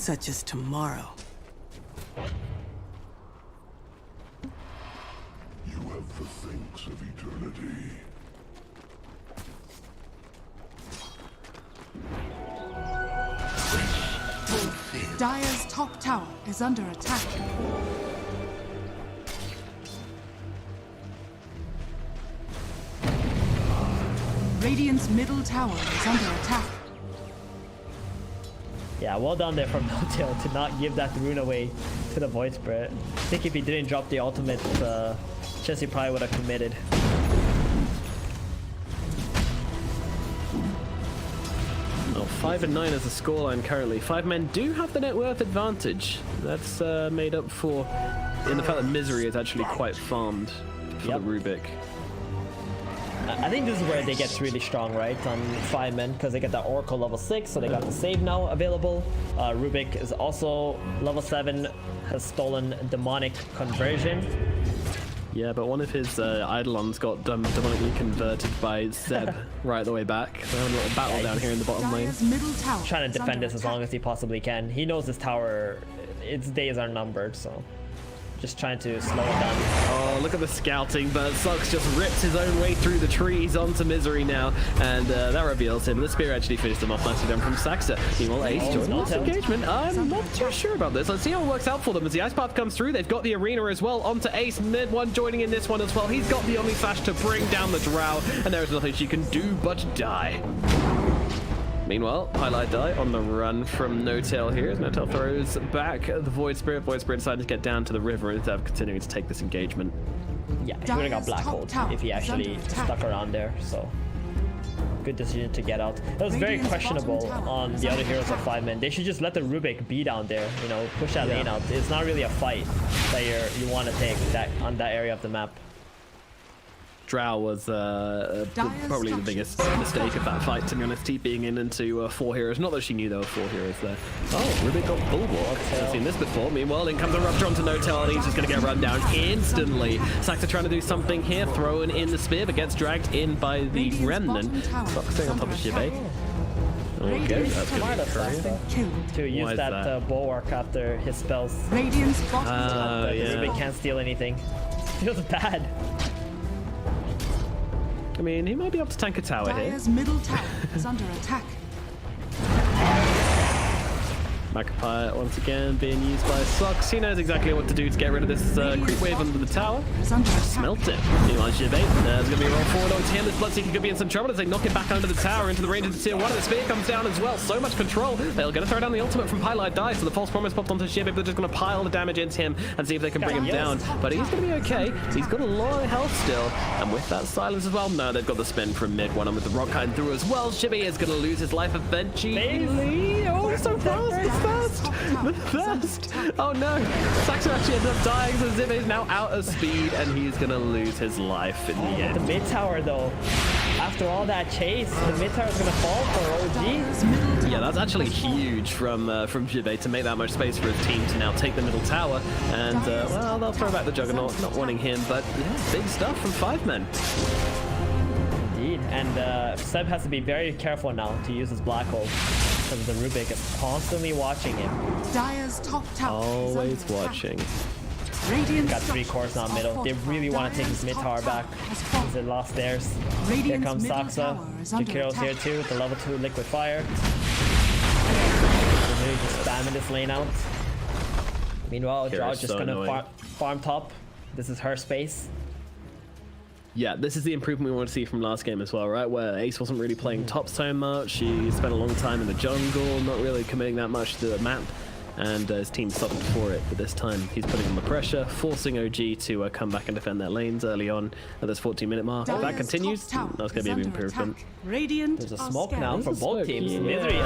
such as tomorrow. You have the things of eternity. Dire's top tower is under attack. Radiant's middle tower is under attack. Yeah, well done there from No-Tail to not give that rune away to the Void Spirit. I think if he didn't drop the ultimate, Jesse probably would have committed. Well, 5 and 9 is the scoreline currently. 5 men do have the net worth advantage. That's made up for in the fact that Misery is actually quite farmed for the Rubik. I think this is where they get really strong, right, on 5 men, because they get that Oracle level 6, so they got the save now available. Rubik is also level 7, has stolen Demonic Conversion. Yeah, but one of his Eidolons got demonically converted by Zeb right the way back. They're having a little battle down here in the bottom lane. Trying to defend this as long as he possibly can. He knows this tower, its days are numbered, so just trying to slow it down. Oh, look at the scouting, but Sox just rips his own way through the trees onto Misery now, and that reveals him. The spear actually finished him off nicely done from Saxa. Meanwhile, Ace joins this engagement. I'm not too sure about this. Let's see how it works out for them as the Ice Path comes through. They've got the arena as well onto Ace. Mid one joining in this one as well. He's got the Omni Slash to bring down the Drow, and there is nothing she can do but die. Meanwhile, Highlight Die on the run from No-Tail here as No-Tail throws back the Void Spirit. Void Spirit decided to get down to the river instead of continuing to take this engagement. Yeah, he would have got Black Hold if he actually stuck around there, so good decision to get out. That was very questionable on the other heroes of 5 men. They should just let the Rubik be down there, you know, push that lane out. It's not really a fight that you want to take that on that area of the map. Drow was probably the biggest mistake of that fight, to be honest, TPing in into 4 heroes. Not that she knew there were 4 heroes there. Oh, Rubik got Bulwark. I've seen this before. Meanwhile, in comes a Rupture onto No-Tail, and he's just going to get run down instantly. Saxa trying to do something here, throwing in the spear, but gets dragged in by the Remnant. Foxing on top of Shibei. Okay, that's to use that Bulwark after his spells. Rubik can't steal anything. Feels bad. I mean, he might be able to tank a tower Dire's here. middle tower is under attack. Magpie once again being used by Sox. He knows exactly what to do to get rid of this creep wave under the tower. Smelt it. Meanwhile, Shibei, there's going to be a roll forward onto him. This Bloodseeker could be in some trouble as they knock him back under the tower into the range of the tier 1. And the spear comes down as well. So much control. They're going to throw down the ultimate from Highlight Die. So the false promise popped onto Shibei, but they're just going to pile the damage into him and see if they can bring him down. But he's going to be okay. He's got a lot of health still. And with that silence as well, no, they've got the spin from mid one. And with the rock hiding through as well, Shibei is going to lose his life eventually. Oh, so fast. It's fast. The first! Oh no! Saxon actually ended up dying, so Zib is now out of speed, and he's gonna lose his life in the end. The mid tower, though, after all that chase, the mid tower is gonna fall for OG. Yeah, that's actually huge from Jibei to make that much space for his team to now take the middle tower, and well, they'll throw back the Juggernaut, not wanting him, but yeah, big stuff from 5 men. Indeed, and Seb has to be very careful now to use his Black Hole. Because the Rubik is constantly watching him. Dire's top tower always watching. Got 3 cores now middle. They really want to take his mid tower back because they lost theirs. Here comes Saxa. Jakiro's here too with the level 2 liquid fire. They're really just spamming this lane out. Meanwhile, Drow just gonna farm top. This is her space. Yeah, this is the improvement we want to see from last game as well, right? Where Ace wasn't really playing top so much. She spent a long time in the jungle, not really committing that much to the map. And his team suffered for it, but this time he's putting on the pressure, forcing OG to come back and defend their lanes early on at this 14-minute mark. If that continues, that's going to be a big improvement. There's a smoke now for both teams. Yeah. Misery,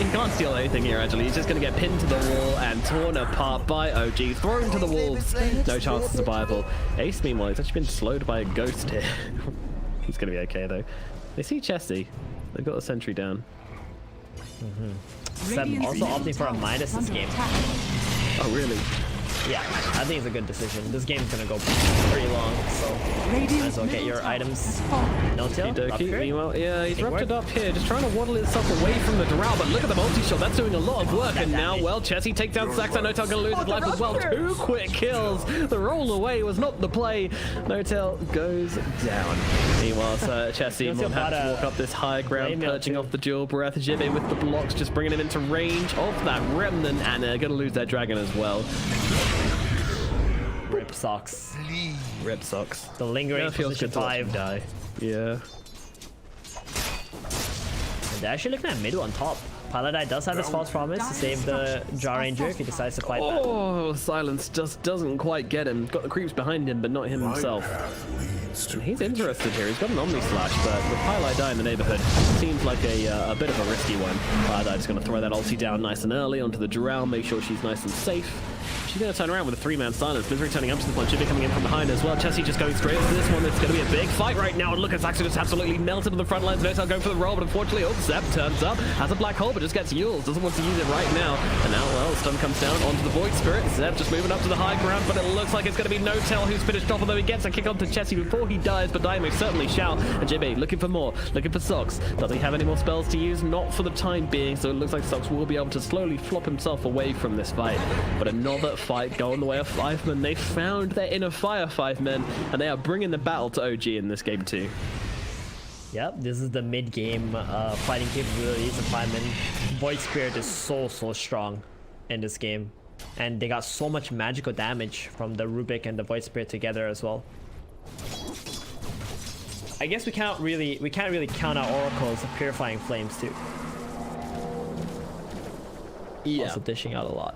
He can't steal anything here, actually. He's just going to get pinned to the wall and torn apart by OG, thrown to the wolves. No chance of survival. Ace, meanwhile, he's actually been slowed by a ghost here. He's going to be okay, though. They see Chesty. They've got the sentry down. Seb also opting for a minus this game. Oh, really? Yeah, I think it's a good decision. This game's gonna go pretty long, so might as well get your items. No tail. Meanwhile, yeah, he's wrapped it up here, just trying to waddle itself away from the Drow, but look at the multi-shot, that's doing a lot of work, and now, well, Chessie takes down Sax, and No-Tail gonna lose his life as well. 2 quick kills, the roll away was not the play, No-Tail goes down. Meanwhile, Chessie will have to walk up this high ground, perching off the dual breath, Jibbe with the blocks, just bringing him into range of that Remnant, and they're gonna lose their dragon as well. Rip socks. Rip socks. The lingering position 5. Die. Yeah. They're actually looking at mid on top. Paladai does have his false promise to save the Jar Ranger if he decides to fight back. Oh, Silence just doesn't quite get him. Got the creeps behind him, but not him himself. And he's interested here. He's got an Omni Slash, but with Paladai in the neighborhood, seems like a bit of a risky one. Paladai's going to throw that ulti down nice and early onto the Drow, make sure she's nice and safe. She's going to turn around with a 3-man Silence. Misery turning up to the point. Jibbe coming in from behind as well. Chessie just going straight into this one. It's going to be a big fight right now. And look, Saxon just absolutely melted on the front lines. No-Tail going for the roll, but unfortunately, Zep turns up, has a black hole, but just gets Yules. Doesn't want to use it right now. And now, well, stun comes down onto the Void Spirit. Zep just moving up to the high ground, but it looks like it's going to be No-Tail who's finished off, although he gets a kick onto Chessie before he dies, but Daimon certainly shall. And Jibbe looking for more, looking for Socks. Does he have any more spells to use? Not for the time being, so it looks like Socks will be able to slowly flop himself away from this fight. But another fight going the way of 5 men. They found their inner fire, 5 men, and they are bringing the battle to OG in this game too. Yep, this is the mid-game fighting capabilities of 5 men. Void Spirit is so strong in this game, and they got so much magical damage from the Rubik and the Void Spirit together as well. I guess we can't really count out Oracle's Purifying Flames too. Yeah. Also dishing out a lot.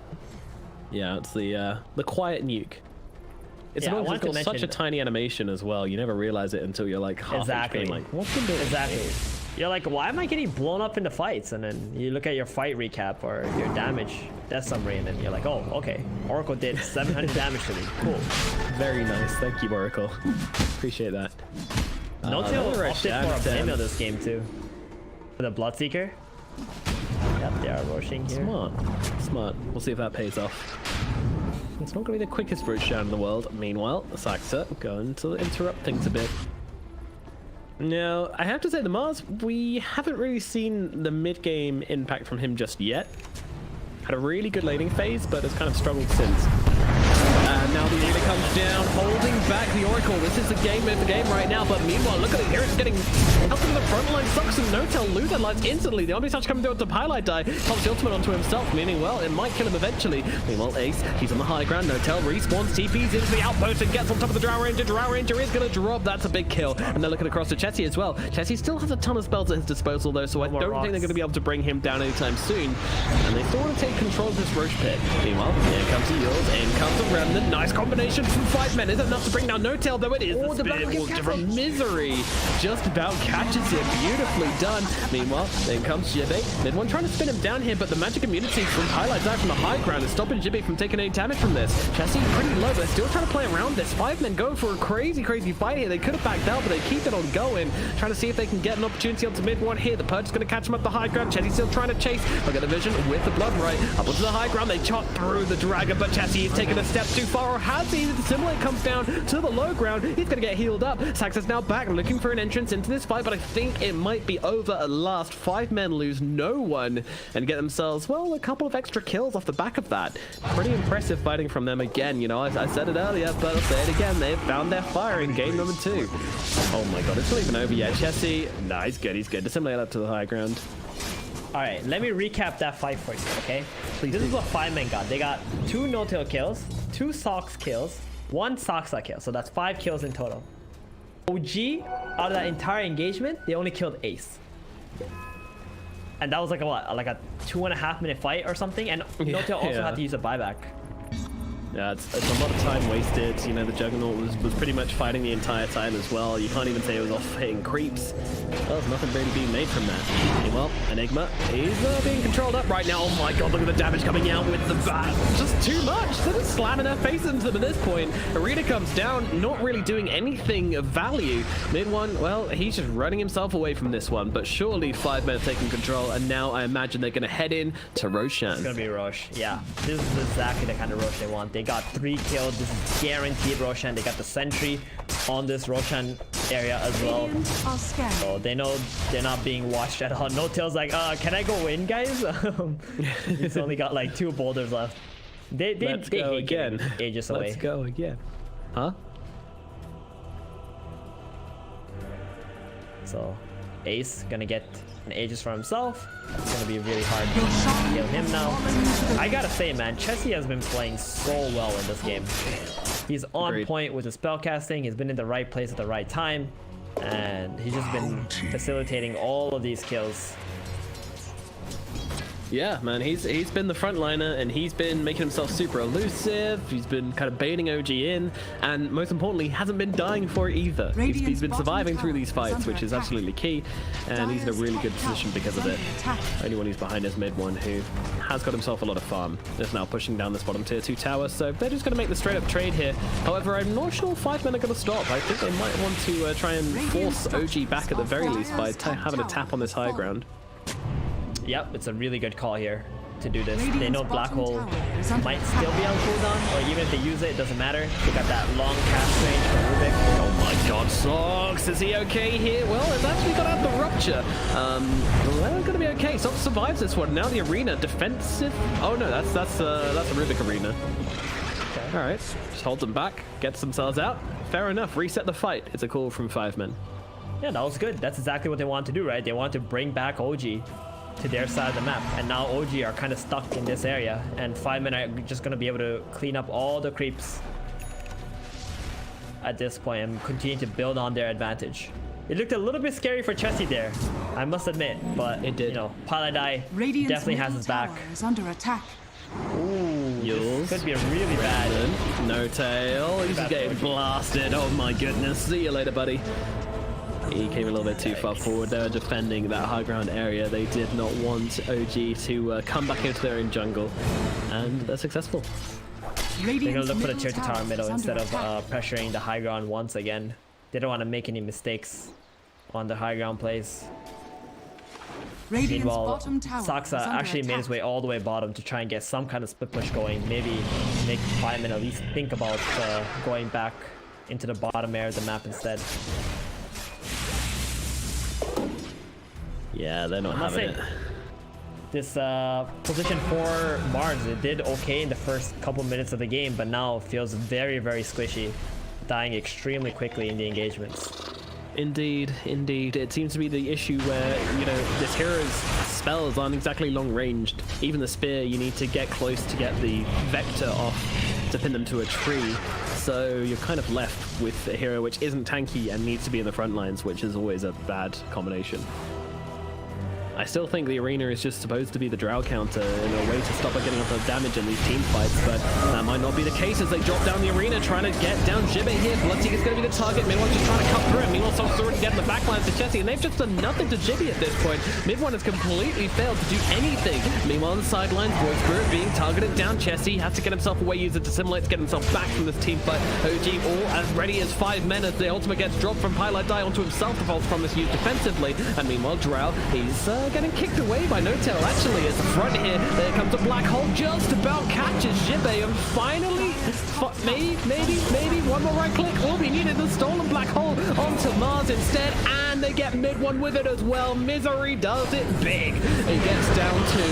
Yeah, it's the quiet nuke. It's got such a tiny animation as well. You never realize it until you're like half HP, like, what's been doing? Exactly. You're like, why am I getting blown up in the fights? And then you look at your fight recap or your damage death summary, and then you're like, oh, okay. Oracle did 700 damage to me. Cool. Very nice. Thank you, Oracle. Appreciate that. No-Tail opted for a Blameo this game too. For the Bloodseeker. Yep, they are rushing here. Smart. We'll see if that pays off. It's not going to be the quickest Roach down in the world. Meanwhile, Saxa going to interrupt things a bit. Now, I have to say, the Mars, we haven't really seen the mid-game impact from him just yet. Had a really good laning phase, but has kind of struggled since. And now the Arena comes down, holding back the Oracle. This is the game right now, but meanwhile, look at it here. It's getting up to the front line. Sucks and No-Tail lose that lines instantly. The Omni Touch coming through to Pilot Die. Pops the ultimate onto himself, meaning, well, it might kill him eventually. Meanwhile, Ace, he's on the high ground. No-Tail respawns, TPs into the outpost and gets on top of the Drow Ranger. Drow Ranger is going to drop. That's a big kill. And they're looking across to Chessie as well. Chessie still has a ton of spells at his disposal, though, so I don't think they're going to be able to bring him down anytime soon. And they still want to take control of this Roche pit. Meanwhile, here comes the Yules, in comes the Remnant. Nice combination from 5 men. Is it enough to bring down No-Tail, though it is? Oh, the Spear from Misery just about catches it. Beautifully done. Meanwhile, then comes Jibbe. Mid one trying to spin him down here, but the magic immunity from Highlight Dive from the high ground is stopping Jibbe from taking any damage from this. Chessie pretty low, but they're still trying to play around this. 5 men going for a crazy fight here. They could have backed out, but they keep it on going. Trying to see if they can get an opportunity onto mid one here. The Purge is going to catch him up the high ground. Chessie's still trying to chase. Look at the vision with the Blood Right. Up onto the high ground. They chop through the Dragon, but Chessie is taking a step too far, or has he? The Simulate comes down to the low ground. He's going to get healed up. Sax is now back looking for an entrance into this fight, but I think it might be over at last. 5 men lose no one and get themselves, well, a couple of extra kills off the back of that. Pretty impressive fighting from them again. You know, I said it earlier, but I'll say it again. They've found their fire in game number 2. Oh my god, it's not even over yet. Chessie, no, he's good. The Simulate up to the high ground. Alright, let me recap that fight for you, okay? This is what 5 men got. They got 2 No-Tail kills, 2 Socks kills, 1 Soxa kill, so that's 5 kills in total. OG, out of that entire engagement, they only killed Ace. And that was like a what? Like a 2.5 minute fight or something, and No-Tail also had to use a buyback. Yeah, it's a lot of time wasted. You know, the Juggernaut was pretty much fighting the entire time as well. You can't even say it was off hitting creeps. Well, there's nothing really being made from that. Meanwhile, Enigma is being controlled up right now. Oh my god, look at the damage coming out with the bat. Just too much. They're just slamming their face into them at this point. Arena comes down, not really doing anything of value. Mid one, well, he's just running himself away from this one. But surely 5 men taking control, and now I imagine they're going to head in to Roshan. It's going to be Roche. Yeah, this is exactly the kind of Roche they want. They They got 3 kills. This is guaranteed Roshan. They got the sentry on this Roshan area as well. So they know they're not being watched at all. No Tail's like, can I go in, guys? He's only got like 2 boulders left. Let's go again. Aegis away. Let's go again. Huh? So Ace gonna get an Aegis for himself. It's gonna be really hard to kill him now. I gotta say, man, Chessie has been playing so well in this game. He's on point with his spellcasting. He's been in the right place at the right time, and he's just been facilitating all of these kills. Yeah, man, he's been the frontliner, and he's been making himself super elusive. He's been kind of baiting OG in, and most importantly, hasn't been dying for it either. He's been surviving through these fights, which is absolutely key, and he's in a really good position because of it. Only one who's behind is mid one, who has got himself a lot of farm. Is now pushing down this bottom tier 2 tower, so they're just going to make the straight up trade here. However, I'm not sure 5 men are going to stop. I think they might want to try and force OG back at the very least by having a tap on this high ground. Yep, it's a really good call here to do this. They know Black Hole might still be on cooldown, or even if they use it, it doesn't matter. They got that long cast range from Rubik. Oh my god, Sox, is he okay here? Well, it's actually got out the rupture. Well, gonna be okay. Sox survives this one. Now the arena defensive. Oh no, that's a Rubik arena. Okay. All right, just holds them back, gets themselves out. Fair enough. Reset the fight. It's a call from 5 men. Yeah, that was good. That's exactly what they want to do, right? They want to bring back OG to their side of the map, and now OG are kind of stuck in this area, and 5 men are just going to be able to clean up all the creeps at this point and continue to build on their advantage. It looked a little bit scary for Chessie there, I must admit, but it did. You know, Paladai definitely has his back. Is under attack. Ooh, this could be a really bad. No Tail, he's just getting blasted. Oh my goodness, see you later, buddy. He came a little bit too far forward. They were defending that high ground area. They did not want OG to come back into their own jungle, and they're successful. They're gonna look for the tier 2 tower middle instead of pressuring the high ground once again. They don't want to make any mistakes on the high ground plays. Meanwhile, Saksa actually made his way all the way bottom to try and get some kind of split push going. Maybe make 5 men at least think about going back into the bottom area of the map instead. Yeah, they're not having it. This position for Mars, it did okay in the first couple minutes of the game, but now feels very, very squishy, dying extremely quickly in the engagements. Indeed, indeed. It seems to be the issue where, you know, this hero's spells aren't exactly long ranged. Even the spear, you need to get close to get the vector off to pin them to a tree. So you're kind of left with a hero which isn't tanky and needs to be in the front lines, which is always a bad combination. I still think the arena is just supposed to be the drow counter in a way to stop her getting up of damage in these team fights, but that might not be the case as they drop down the arena trying to get down Jibba here. Bloodseeker's going to be the target. Meanwhile, just trying to cut through him. Meanwhile, Sox already getting the backlines to Chessie, and they've just done nothing to Jibby at this point. Mid one has completely failed to do anything. Meanwhile, on the sidelines, Void Spirit being targeted down. Chessie has to get himself away, use it to simulate to get himself back from this team fight. OG all as ready as 5 men as the ultimate gets dropped from Paladai onto himself. The false promise used defensively, and meanwhile, Drow, he's getting kicked away by No Tail. Actually, as the front here, there comes a Black Hole, just about catches Jibbe, and finally, maybe one more right click. All we needed the stolen Black Hole onto Mars instead, and they get mid one with it as well. Misery does it big. It gets down to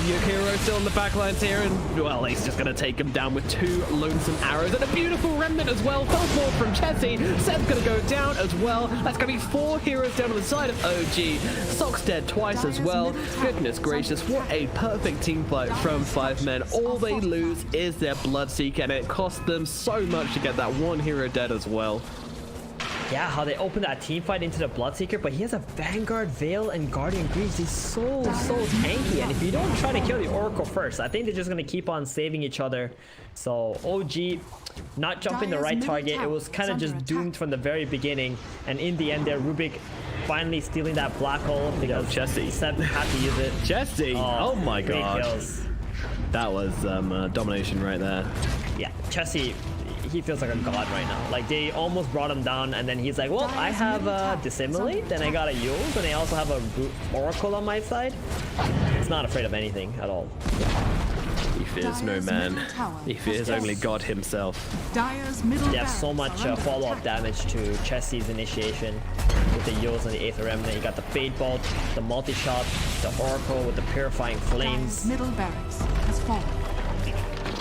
Yukiro still in the backlines here, and well, he's just gonna take him down with 2 lonesome arrows and a beautiful remnant as well. Fell forward from Chessie. Seb's gonna go down as well. That's gonna be 4 heroes down on the side of OG. Sock's dead twice as well. Goodness gracious, what a perfect team fight from 5 men. All they lose is their Bloodseeker, and it cost them so much to get that 1 hero dead as well. Yeah, how they open that team fight into the Bloodseeker, but he has a Vanguard, Veil, and Guardian Greaves. He's so tanky, and if you don't try to kill the Oracle first, I think they're just going to keep on saving each other. So OG not jumping the right target. It was kind of just doomed from the very beginning, and in the end there, Rubik finally stealing that Black Hole because Chessie Seb had to use it. Chessie! Oh my god. Kills. That was domination right there. Yeah, Chessie, he feels like a god right now. Like, they almost brought him down, and then he's like, well, I have Dissimulate, then I got a Yules, and I also have a Oracle on my side. He's not afraid of anything at all. He fears no man. He fears only God himself. Dire's middle They have so much barracks are under follow-up attack. damage to Chessie's initiation with the Yos and the Aether Remnant. You got the Fade Bolt, the multi-shot, the Oracle with the Purifying Dire's Flames. middle barracks has fallen.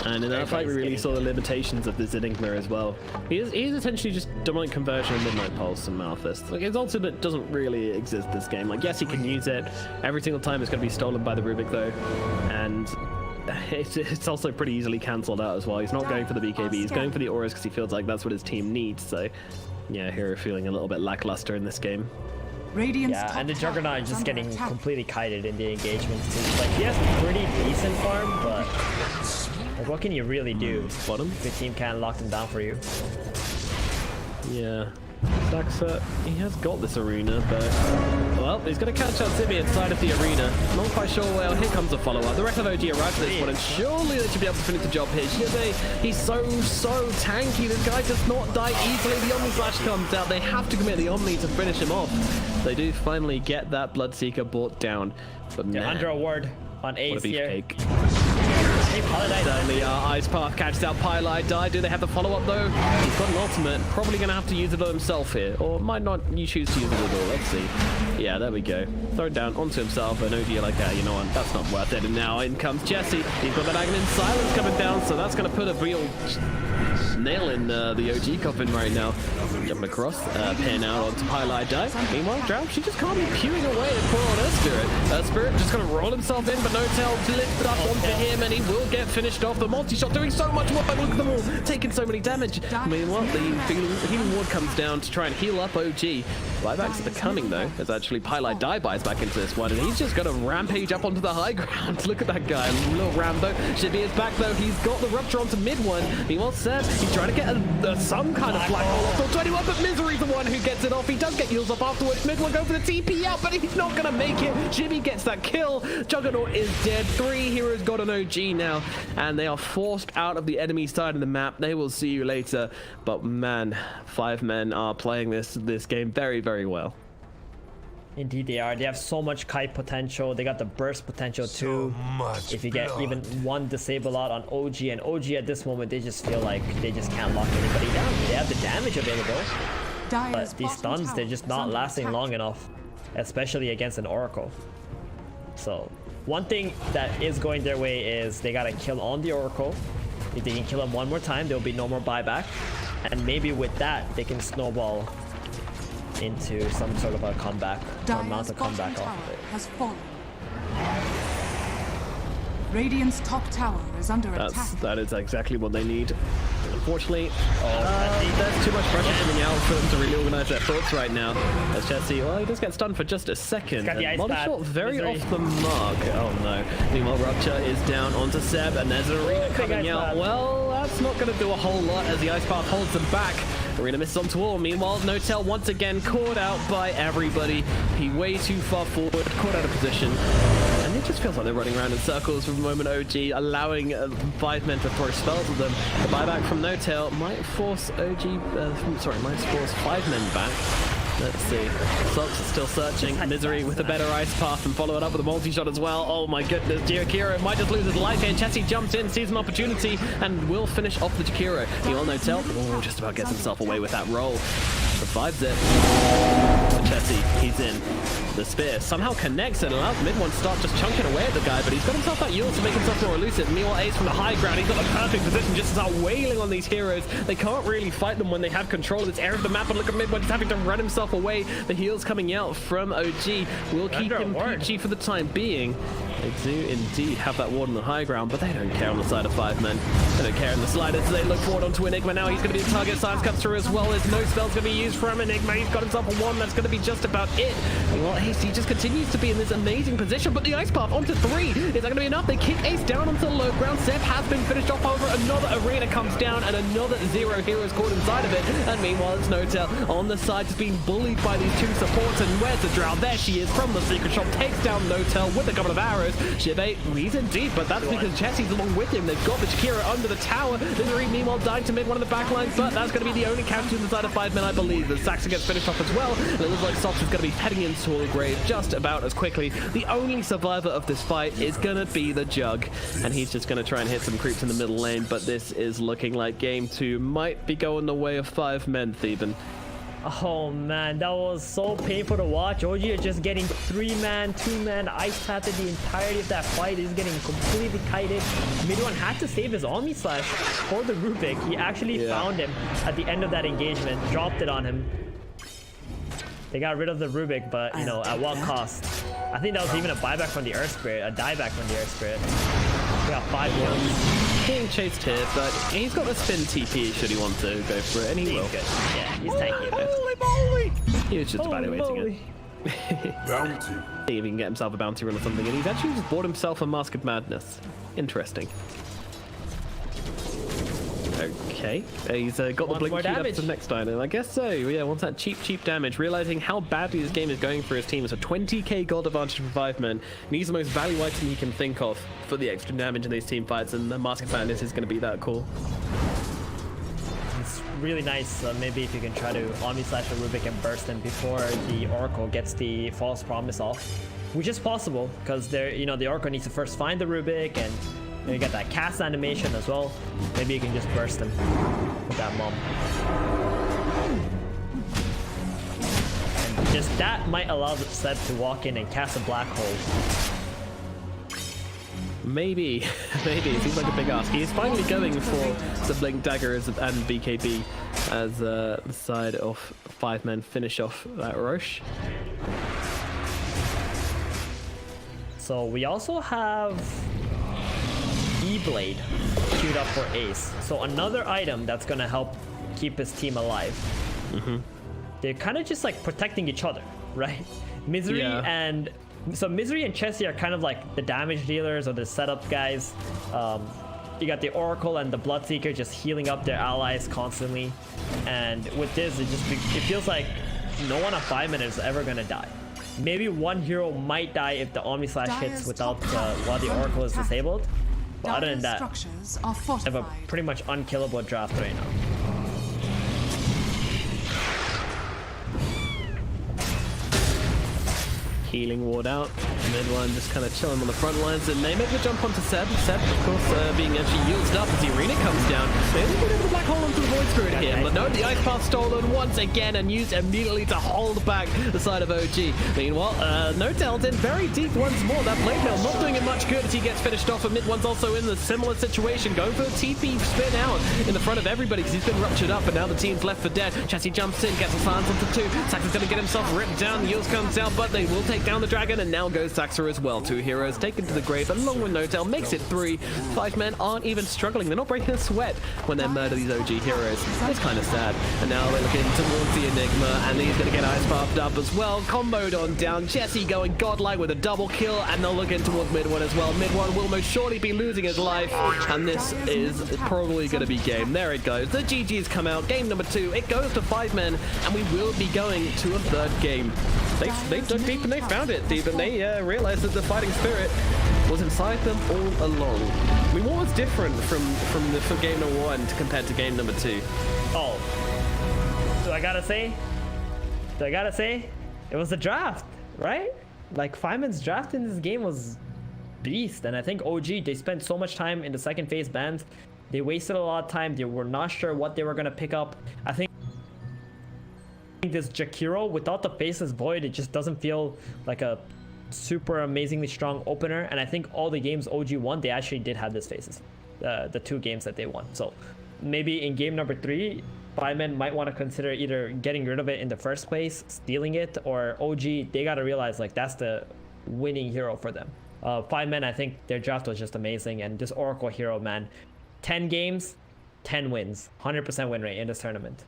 And in that fight, we really saw the limitations of this Enigma as well. He's essentially just dominant conversion, Midnight Pulse, and Malthus. Like, his ultimate doesn't really exist this game. Like, yes, he can use it. Every single time it's going to be stolen by the Rubik, though. And it's also pretty easily cancelled out as well. He's not going for the BKB. He's going for the auras because he feels like that's what his team needs. So, yeah, Hero feeling a little bit lackluster in this game. Radiant's Yeah, top and the tower Juggernaut is just under getting attack. completely kited in the engagements too. Like, he has pretty decent farm, but like, what can you really do Bottom? if your team can't lock them down for you? Yeah. Saxa, he has got this arena, but... Well, he's going to catch out Zibby inside of the arena. Not quite sure well. Here comes the follow-up. The rest of OG arrives at this one, and surely they should be able to finish the job here. Shibe, he's so tanky. This guy does not die easily. The Omni Slash comes out. They have to commit the Omni to finish him off. They do finally get that Bloodseeker brought down. But man, 100 award on what a Ace here. beefcake. Hey, Paladin. Certainly, Ice Path catches out Pylai Die. Do they have the follow-up though? He's got an ultimate. Probably going to have to use it on himself here. Or might not you choose to use it at all. Let's see. Yeah, there we go. Throw it down onto himself. And OG like, you know what? That's not worth it. And now in comes Jesse. He's got that Aghanim Silence coming down. So that's going to put a real nail in the OG coffin right now. Jumping across. Pin out onto Pylai Die. Meanwhile, Drow, she just can't be pewing away at poor on Spirit. Spirit just going to roll himself in. But no tail lifted up onto him. And he will get finished off. The multi-shot doing so much work. Look at them all taking so many damage. Meanwhile, the healing ward comes down to try and heal up OG. Buybacks are becoming though, as actually Pylai Die buys back into this one, and he's just got to rampage up onto the high ground. Look at that guy, little Rambo. Shibi is back though. He's got the rupture onto mid one. Meanwhile, Seb, he's trying to get some kind of black hole off till 21, but Misery's the one who gets it off. He does get heals up afterwards. Mid will go for the TP out, but he's not gonna make it. Shibi gets that kill. Juggernaut is dead. 3 heroes got an OG now, and they are forced out of the enemy side of the map. They will see you later. But man, 5 men are playing this game very, very well. Indeed they are. They have so much kite potential. They got the burst potential too. If you get even one disable out on OG, and OG at this moment, they just feel like they just can't lock anybody down. They have the damage available, but these stuns, they're just not lasting long enough, especially against an Oracle. So one thing that is going their way is they gotta kill on the Oracle. If they can kill him one more time, there'll be no more buyback, and maybe with that they can snowball into some sort of a comeback or mount a comeback off of it. Has fallen. Radiant's top tower is under attack. That is exactly what they need. Unfortunately, Oh, there's too much pressure coming out for them to really organize their thoughts right now. As Jesse, well, he does get stunned for just a second. got the ice Body pad. shot very Misery. off the mark. Oh no. Meanwhile, Rupture is down onto Seb, and there's an Arena big coming ice out. pad. Well, that's not going to do a whole lot as the Ice Path holds them back. Arena misses onto wall. Meanwhile, No-Tail once again caught out by everybody. He way too far forward, caught out of position. And it just feels like they're running around in circles for the moment. OG allowing 5 men to throw spells at them. The buyback from No-Tail might force might force 5 men back. Let's see. Sox is still searching. Misery with a better Ice Path and follow it up with a multi-shot as well. Oh my goodness, Jakiro might just lose his life here. Chessie jumps in, sees an opportunity, and will finish off the Jakiro. He will No-Tail. Oh, just about gets himself away with that roll. Revives it. For Chessie, he's in. The spear somehow connects and allows mid one to start just chunking away at the guy, but he's got himself that yield to make himself more elusive. Meanwhile, Ace from the high ground, he's got the perfect position just to start wailing on these heroes. They can't really fight them when they have control of this area of the map, and look at mid one, he's having to run himself away. The heals coming out from OG will keep him peachy for the time being. They do indeed have that ward on the high ground, but they don't care on the side of 5 men. They don't care in the sliders. They look forward onto Enigma now. He's going to be the target. Science comes through as well. As no spells going to be used from Enigma. He's got himself a 1. That's going to be just about it. Meanwhile, Ace, he just continues to be in this amazing position, but the Ice Path onto 3. Is that going to be enough? They kick Ace down onto the low ground. Seb has been finished off. However, another arena comes down and another 0 heroes caught inside of it. And meanwhile, it's No-Tail on the side, just being bullied by these 2 supports. And where's the Drow? There she is from the secret shop. Takes down No-Tail with a couple of arrows. heroes. Jibe, he's in deep, but that's because Jesse's along with him. They've got the Shakira under the tower. Misery, meanwhile, dying to mid one of the backlines, but that's going to be the only capture inside of 5 men, I believe. The Saxon gets finished off as well, and it looks like Sox is going to be heading into the grave just about as quickly. The only survivor of this fight is going to be the Jug, and he's just going to try and hit some creeps in the middle lane, but this is looking like game 2 might be going the way of 5 men, Theben. Oh man, that was so painful to watch. OGA just getting 3-man, 2-man ice tapped the entirety of that fight. He's getting completely kited. Mid-1 had to save his Omni Slash for the Rubik. He actually found him at the end of that engagement, dropped it on him. They got rid of the Rubik, but you know, at what cost? I think that was even a buyback from the Earth Spirit, a dieback from the Earth Spirit. We got 5 kills. Being chased here, but he's got the spin TP should he want to go for it, and he will. Good. Yeah, he's tanky. Holy moly! He was just evaluating it. Bounty. See if he can get himself a bounty run or something, and he's actually just bought himself a Mask of Madness. Interesting. Okay, he's got the blink queued up for next item. I guess so. Yeah, wants that cheap damage. Realizing how badly this game is going for his team. It's a 20k gold advantage for 5 men. Needs the most value item he can think of for the extra damage in these team fights, and the Mask of Madness is going to be that cool. It's really nice. Maybe if you can try to Omni Slash the Rubik and burst him before the Oracle gets the False Promise off, which is possible because the Oracle needs to first find the Rubik, and you got that cast animation as well. Maybe you can just burst him with that mom. And just that might allow the Seb to walk in and cast a black hole. Maybe. It seems like a big ask. He is finally going for the Blink Daggers and BKB as the side of 5 men finish off that rush. So we also have E-Blade queued up for Ace. So another item that's gonna help keep his team alive. They're kind of just like protecting each other, right? Misery and Chessie are kind of like the damage dealers or the setup guys. You got the Oracle and the Bloodseeker just healing up their allies constantly. And with this, it feels like no one on 5 minutes is ever gonna die. Maybe one hero might die if the Omni Slash hits without while the Oracle is disabled. But other than that, I have a pretty much unkillable draft right now. Healing ward out. Mid-1 just kind of chilling on the front lines, and they make the jump onto Seb. Seb, of course, being actually used up as the arena comes down. They only get over the black hole onto the Void Spirit here, but no, the Ice Path stolen once again and used immediately to hold back the side of OG. Meanwhile, no Delton, very deep once more. That blade mail not doing him much good as he gets finished off, and Mid-1's also in the similar situation, going for a TP spin out in the front of everybody because he's been ruptured up, and now the team's left for dead. Chassis jumps in, gets a silence onto 2. Sax is going to get himself ripped down. Yields comes out, but they will take down the dragon, and now goes Saxer as well. 2 heroes taken to the grave along with Notel, makes it 3. 5 men aren't even struggling. They're not breaking a sweat when they murder these OG heroes. It's kind of sad. And now they're looking towards the Enigma, and he's going to get ice pathed up as well. Comboed on down. Jesse going godlike with a double kill, and they're looking towards Mid-1 as well. Mid-1 will most surely be losing his life, and this is probably going to be game. There it goes. The GG's come out. Game number 2. It goes to 5 men, and we will be going to a 3rd game. They dug deep and they found it deep, and they realized that the fighting spirit was inside them all along. I mean, what was different from game number 1 compared to game number 2? Oh, do I gotta say, it was the draft, right? Like 5 men's draft in this game was beast, and I think OG, they spent so much time in the second phase bans. They wasted a lot of time. They were not sure what they were gonna pick up. I think this Jakiro without the Faceless Void, it just doesn't feel like a super amazingly strong opener. And I think all the games OG won, they actually did have this Faces, the 2 games that they won. So maybe in game number 3, 5 men might want to consider either getting rid of it in the first place, stealing it, or OG, they got to realize like that's the winning hero for them. 5 men, I think their draft was just amazing, and this Oracle hero, man, 10 games, 10 wins, 100% win rate in this tournament.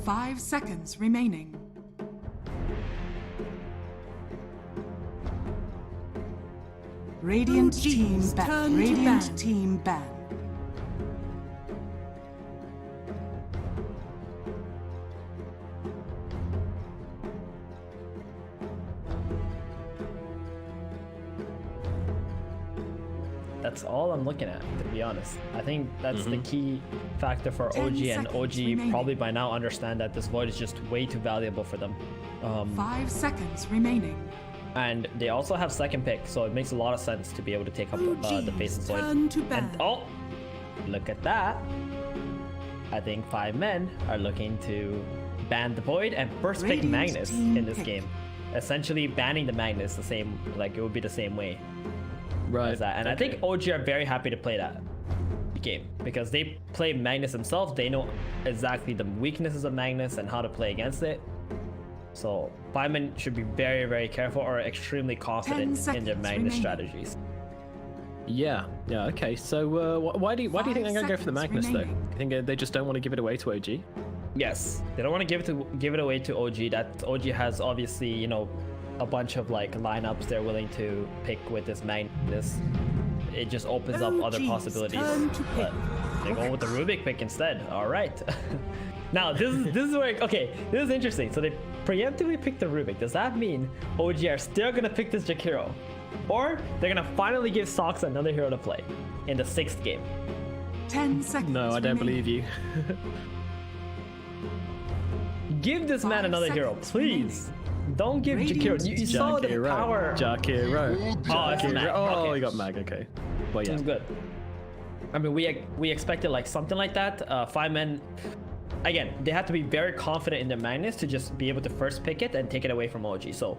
5 seconds remaining. Radiant team ban. Radiant team ban. That's all I'm looking at, to be honest. I think that's the key factor for OG, and OG remaining. probably by now understand that this void is just way too valuable for them. 5 seconds remaining. And they also have second pick, so it makes a lot of sense to be able to take up the Faceless Void. Turn to ban. And oh, look at that. I think 5 men are looking to ban the Void and first pick Radiant Magnus team in this pick. game. Essentially banning the Magnus the same, like it would be the same way Right. as that. And I think OG are very happy to play that game because they play Magnus themselves. They know exactly the weaknesses of Magnus and how to play against it. So 5 men should be very, very careful or extremely confident in their seconds Magnus remaining. strategies. Yeah. Okay. So why do you think they're gonna go for the 5 Magnus though? remaining. You think they just don't want to give it away to OG? Yes, they don't want to give it away to OG. That OG has obviously, you know, a bunch of like lineups they're willing to pick with this Magnus. It just opens up other OG's possibilities. turn to pick. But they go with the Rubik pick instead. All right. Now this is where this is interesting. So they preemptively picked the Rubik. Does that mean OG are still gonna pick this Jakiro, or they're gonna finally give Sox another hero to play in the 6th game? 10 seconds. No, I don't remaining. believe you. Give this man 5 another hero, seconds please. Don't give Radiant Jakiro. You saw the power. Jakiro. Oh, it's Mag. Oh, Okay. he got Mag. Okay. Well, yeah. It's good. I mean, we expected like something like that. 5 men. Again, they have to be very confident in their Magnus to just be able to first pick it and take it away from OG. So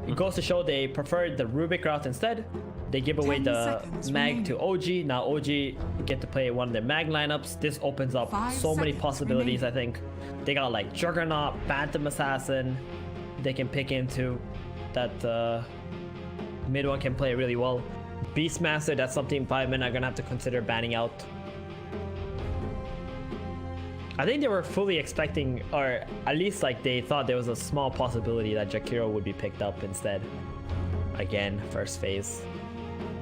it goes to show they preferred the Rubik route instead. They give away 10 the seconds Mag remaining. to OG. Now OG get to play one of their Mag lineups. This opens up 5 so many seconds possibilities. remaining. I think they got like Juggernaut, Phantom Assassin. They can pick into that mid one can play really well. Beastmaster, that's something 5 men are gonna have to consider banning out. I think they were fully expecting, or at least like they thought there was a small possibility that Jakiro would be picked up instead. Again, first phase.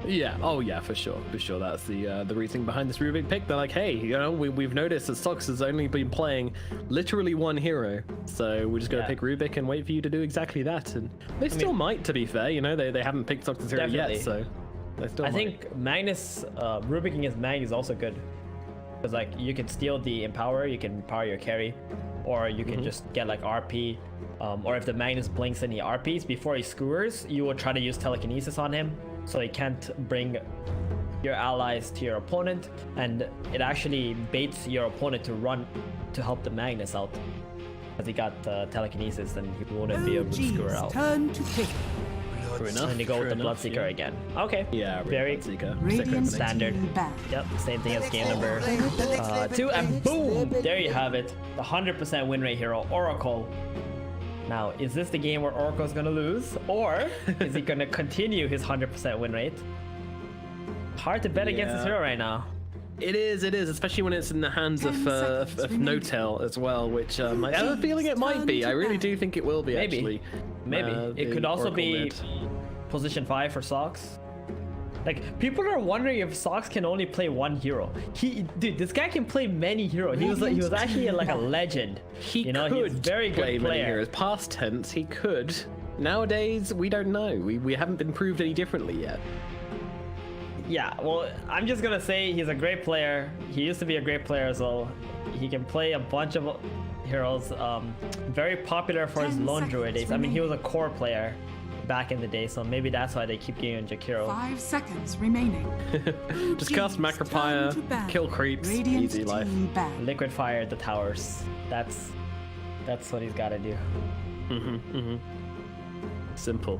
Yeah. Oh, yeah, for sure. For sure. That's the reasoning behind this Rubik pick. They're like, hey, you know, we've noticed that Sox has only been playing literally one hero, so we're just gonna Yeah. pick Rubik and wait for you to do exactly that. And they still might, to be fair. You know, they haven't picked Sox's hero Definitely. yet, so they still. I might. think Magnus, Rubik against Mag is also good. Because like you can steal the Empower, you can power your carry, or you can just get like RP. Or if the Magnus blinks and he RPs before he skewers, you will try to use telekinesis on him, so he can't bring your allies to your opponent, and it actually baits your opponent to run to help the Magnus out. Because he got telekinesis, then he wouldn't be able to skewer OG's out. turn to pick. True enough. And they go with the true enough, Bloodseeker yeah. again. Okay. Yeah, Very Bloodseeker. Radiant standard. team ban. Yep, same thing as game number 2, and boom! There you have it. The 100% win rate hero, Oracle. Now, is this the game where Oracle's gonna lose? Or is he gonna continue his 100% win rate? Hard to bet against this Yeah. hero right now. It is, especially when it's in the hands 10 of seconds remaining. No-Tail as well, which I have a feeling it might be. I really do think it will be, Maybe. actually. Maybe. It the could also Oracle be mid. position 5 for Sox. Like, people are wondering if Sox can only play one hero. Dude, this guy can play many heroes. He was actually like a legend. He you know, could he's a very play good many player. heroes. Past tense, he could. Nowadays, we don't know. We haven't been proved any differently yet. Yeah, well, I'm just gonna say he's a great player. He used to be a great player as well. He can play a bunch of heroes. Very popular for his 10 lone druid seconds days. I mean, he was a core player back in the day, so maybe that's why they keep giving Jakiro. 5 seconds remaining. Just cast Turn to Macropire, ban. kill creeps, Radiant easy life. team ban. Liquid fire at the towers. That's what he's gotta do. Simple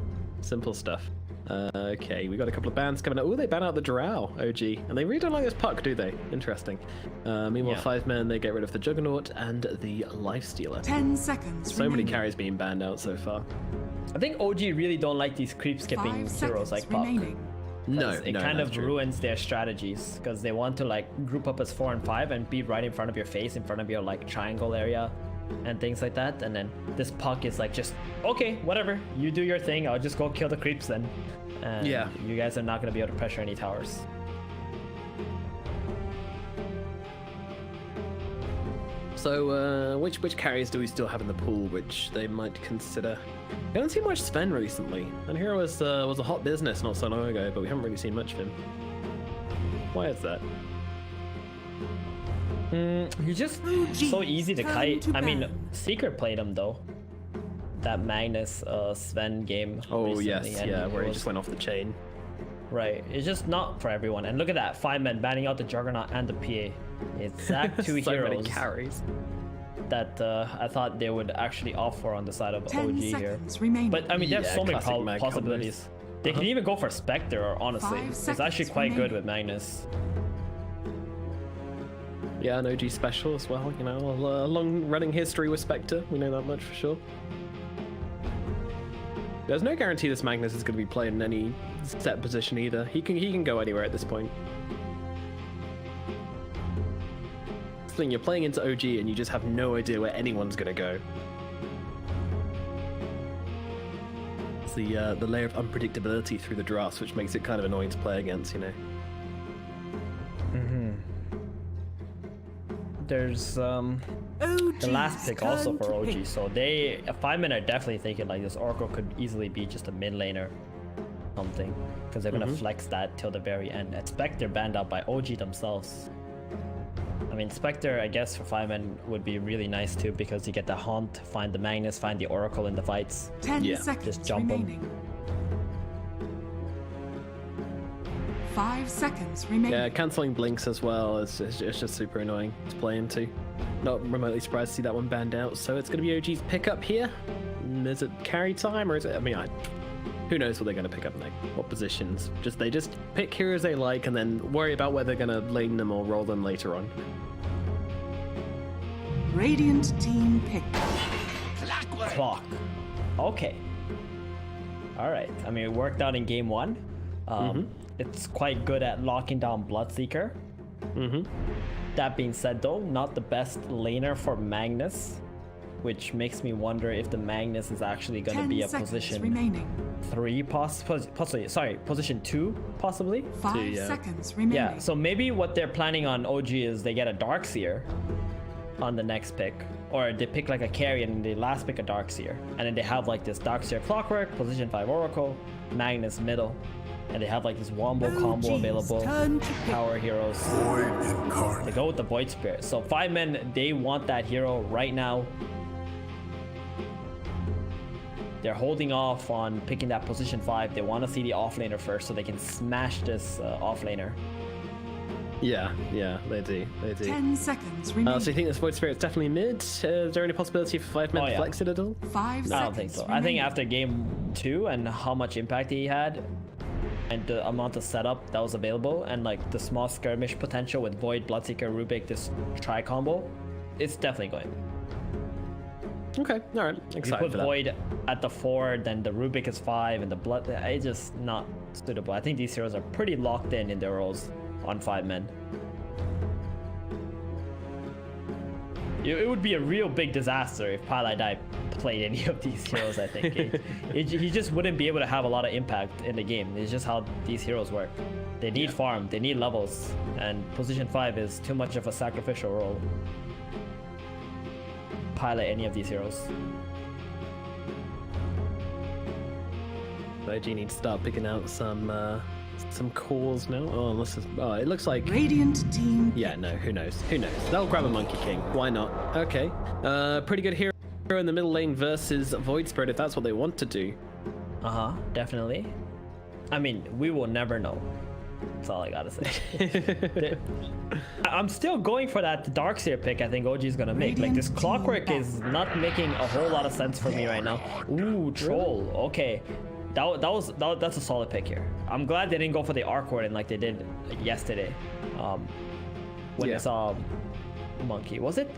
stuff. Okay, we got a couple of bans coming out. Oh, they ban out the Drow, OG. And they really don't like this puck, do they? Interesting. Meanwhile, Yeah. 5 men, they get rid of the Juggernaut and the Lifestealer. 10 seconds So many remaining. carries being banned out so far. I think OG really don't like these creep skipping 5 heroes seconds like Puck. remaining. No, It no, kind that's of true. ruins their strategies because they want to like group up as 4 and 5 and be right in front of your face, in front of your like triangle area. and things like that, and then this Puck is like, just okay, whatever, you do your thing, I'll just go kill the creeps then. And Yeah. you guys are not going to be able to pressure any towers. So, which carries do we still have in the pool, which they might consider? I haven't seen much Sven recently, and here was a hot business not so long ago, but we haven't really seen much of him. Why is that? He's just so easy to kite. I mean, Secret played him though. That Magnus Sven game. Oh recently, yes, and yeah, where he was- just went off the chain. Right, it's just not for everyone. And look at that, 5 men banning out the Juggernaut and the PA. Exact two So many heroes carries. that I thought they would actually opt for on the side of 10 OG here. seconds remaining. But I mean, there's Yeah, so many classic mag possibilities. They can even go for Spectre, honestly. 5 It's actually seconds quite good remaining. with Magnus. Yeah, an OG special as well. You know, a long-running history with Spectre. We know that much for sure. There's no guarantee this Magnus is going to be played in any set position either. He can go anywhere at this point. The thing, you're playing into OG and you just have no idea where anyone's going to go. It's the layer of unpredictability through the drafts, which makes it kind of annoying to play against, you know. There's the last pick also for OG, so they 5 men are definitely thinking like this Oracle could easily be just a mid laner, something, because they're gonna flex that till the very end. And Spectre banned out by OG themselves. I mean, Spectre, I guess for 5 men would be really nice too, because you get the Haunt, find the Magnus, find the Oracle in the fights. 10 Yeah, seconds just jump 'em. remaining. 5 seconds remaining. Yeah, cancelling blinks as well is just super annoying to play into. Not remotely surprised to see that one banned out. So it's going to be OG's pickup here. Is it carry time or is it? I mean, who knows what they're going to pick up next? What positions? They just pick heroes they like and then worry about whether they're going to lane them or roll them later on. Radiant team pick. Clock. Okay. All right. I mean, it worked out in game 1. It's quite good at locking down Bloodseeker. That being said, though, not the best laner for Magnus, which makes me wonder if the Magnus is actually going to 10 be a seconds position remaining. 3, possibly. Sorry, position 2, possibly. 5 yeah. seconds remaining. Yeah. So maybe what they're planning on OG is they get a Darkseer on the next pick, or they pick like a carry and they last pick a Darkseer, and then they have like this Darkseer Clockwork, position 5 Oracle, Magnus middle, and they have like this wombo combo OG's available. turn to pick. Power heroes. Void They incarnate. go with the Void Spirit. So 5 men, they want that hero right now. They're holding off on picking that position 5. They want to see the offlaner first so they can smash this offlaner. Yeah, they do. 10 seconds remaining. So you think this Void Spirit's definitely mid? Is there any possibility for 5 men Oh, to yeah. flex it at all? 5 seconds I don't think so. I think remaining. after game 2 and how much impact he had and the amount of setup that was available and like the small skirmish potential with Void, Bloodseeker, Rubik, this tri combo, it's definitely going. Okay, alright. If you Excited put for that. Void at the 4, then the Rubik is 5 and the Blood, it's just not suitable. I think these heroes are pretty locked in their roles on 5 men. It would be a real big disaster if Pala Dai played any of these heroes, I think. He just wouldn't be able to have a lot of impact in the game. It's just how these heroes work. They need farm, they need levels, and position 5 is too much of a sacrificial role. Pilot any of these heroes. OG needs to start picking out some cores now. It looks like. Radiant team pick. Yeah, no, who knows? They'll grab a Monkey King. Why not? Okay. Pretty good hero in the middle lane versus Void Spirit if that's what they want to do. Definitely. I mean, we will never know. That's all I gotta say. I'm still going for that Darkseer pick I think OG is gonna make. Like, this Radiant Clockwork team is not making a whole lot of sense for me right now. Ooh, Troll. Okay. That's a solid pick here. I'm glad they didn't go for the Arc Warden like they did yesterday. When Yeah. they saw Monkey. Was it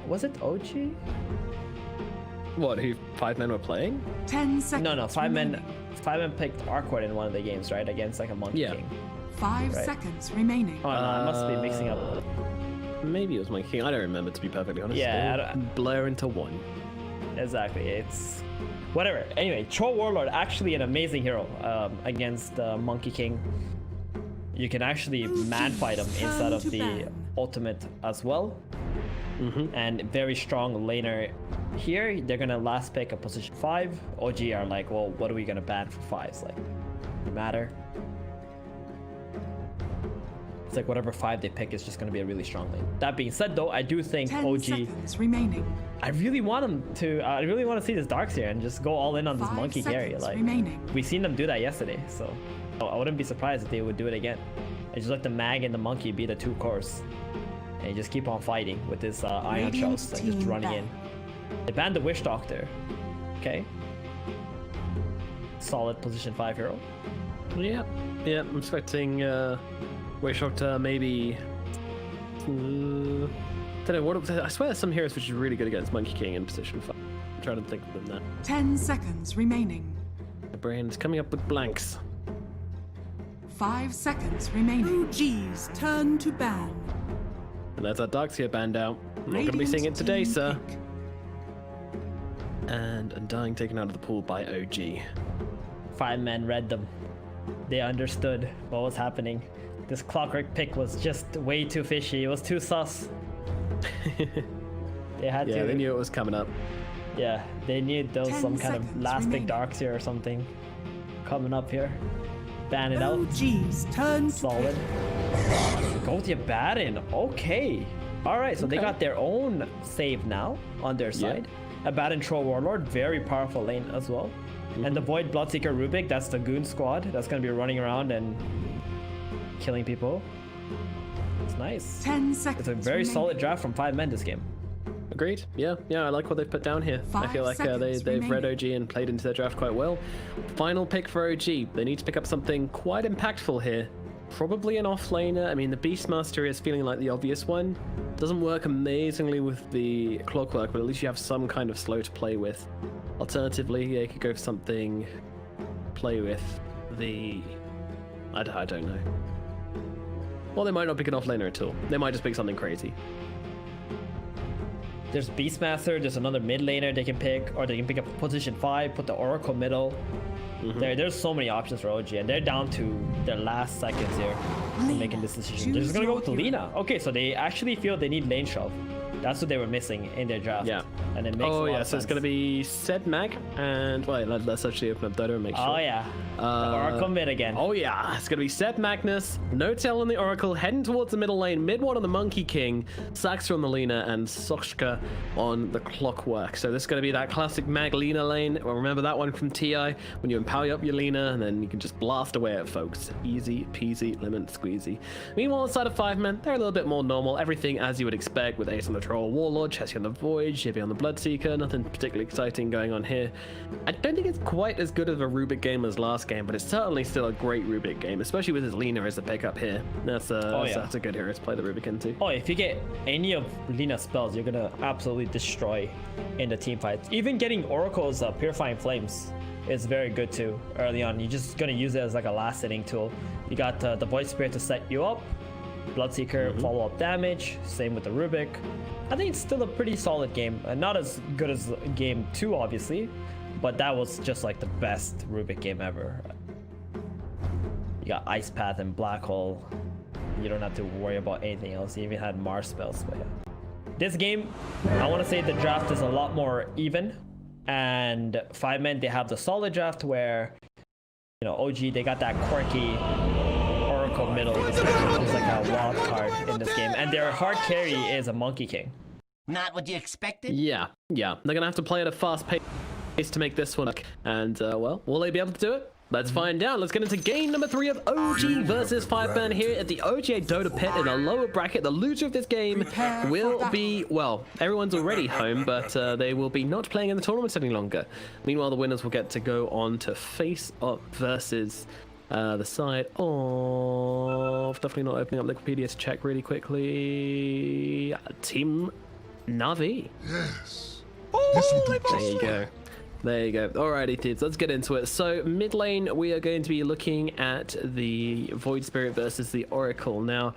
OG? What? Who 5 men were playing? 10 seconds No, 5 men. remaining. 5 men picked Arc Warden in one of the games, right? Against like a Monkey Yeah. King. 5 Right. seconds remaining. Oh no, I must be mixing up. Maybe it was Monkey King. I don't remember, to be perfectly honest. Yeah, blur into one. Exactly. It's whatever. Anyway, Troll Warlord actually an amazing hero against Monkey King. You can actually man fight him instead of the ultimate as well. And very strong laner here. They're gonna last pick a position 5. OG are like, well, what are we gonna ban for 5s? Like, no matter. It's like whatever 5 they pick is just gonna be a really strong lane. That being said, though, I do think 10 OG. seconds remaining. I really want them to. I really want to see this Darks here and just go all in on this 5 monkey carry. seconds Like remaining. we seen them do that yesterday, so I wouldn't be surprised if they would do it again. And just let the mag and the monkey be the 2 cores, and you just keep on fighting with this iron Radiant shells, like just team running back. in. They banned the Wish Doctor. Okay. Solid position 5 hero. Yeah, I'm expecting Wish Doctor maybe. Don't know what. I swear there's some heroes which are really good against Monkey King in position 5. I'm trying to think of them now. 10 seconds remaining. My brain's coming up with blanks. 5 seconds remaining. OG's turn to ban. And there's our Darkseer banned out. I'm not going to be seeing it today, sir. And Undying taken out of the pool by OG. 5 men read them. They understood what was happening. This Clockwork pick was just way too fishy. It was too sus. They had to. Yeah, they knew it was coming up. Yeah, they knew there was 10 some kind of seconds last remaining. big Darks here or something coming up here. Ban it out. OG's turn to Solid. Go with your Baron. Okay. Alright, so they got their own save now on their side. A Baron Troll Warlord, very powerful lane as well. And the Void Bloodseeker Rubik, that's the goon squad that's gonna be running around and killing people. It's nice. 10 seconds. It's a very solid draft from 5 men this game. Agreed. Yeah, I like what they've put down here. I 5 feel like seconds they've read remaining. OG and played into their draft quite well. Final pick for OG. They need to pick up something quite impactful here. Probably an offlaner. I mean, the Beastmaster is feeling like the obvious one. Doesn't work amazingly with the Clockwork, but at least you have some kind of slow to play with. Alternatively, they could go for something. Play with the. I don't know. Well, they might not pick an offlaner at all. They might just pick something crazy. There's Beastmaster, there's another mid laner they can pick, or they can pick up position 5, put the Oracle middle. There's so many options for OG, and they're down to their last seconds here in making this decision. They're just gonna go with the Lina. Okay, so they actually feel they need lane shove. That's what they were missing in their draft. Yeah. And it makes a lot of So sense. it's going to be Sed Mag and wait, let's actually open up Dota and make sure. Oh yeah. The Oracle mid again. Oh yeah, it's going to be Sed Magnus, No Tail on the Oracle, heading towards the middle lane, mid one on the Monkey King, Saxer on the Lina, and Soshka on the Clockwork. So this is going to be that classic Mag Lina lane. Well, remember that one from TI when you empower up your Lina and then you can just blast away at folks. Easy peasy, lemon squeezy. Meanwhile, inside of 5 men, they're a little bit more normal. Everything as you would expect with Ace on the Troll Warlord, Chessie on the Void, Jibby on the Bloodseeker. Nothing particularly exciting going on here. I don't think it's quite as good of a Rubik game as last game, but it's certainly still a great Rubik game, especially with his Lina as a pickup here. That's a good hero to play the Rubik into. Oh, if you get any of Lina's spells, you're gonna absolutely destroy in the team fights. Even getting Oracle's Purifying Flames is very good too early on. You're just gonna use it as like a last hitting tool. You got the Void Spirit to set you up, Bloodseeker follow-up damage, same with the Rubik. I think it's still a pretty solid game. Not as good as game 2, obviously, but that was just like the best Rubik game ever. You got Ice Path and Black Hole. You don't have to worry about anything else. You even had Mars spells. But yeah. This game, I want to say the draft is a lot more even. And 5 men, they have the solid draft where, you know, OG, they got that quirky Oracle middle, which is like a wild card in this game. And their hard carry is a Monkey King. Not what you expected? Yeah. They're going to have to play at a fast pace to make this one work. And, well, will they be able to do it? Let's find out. Let's get into game number 3 of OG versus 5 men here at the OGA Dota Pit in the lower bracket. The loser of this game will be, well, everyone's already home, but they will be not playing in the tournament any longer. Meanwhile, the winners will get to go on to face up versus the side of, definitely not opening up Wikipedia to check really quickly, Team Navi. Yes. There you go. Alrighty, kids, let's get into it. So, mid lane, we are going to be looking at the Void Spirit versus the Oracle. Now,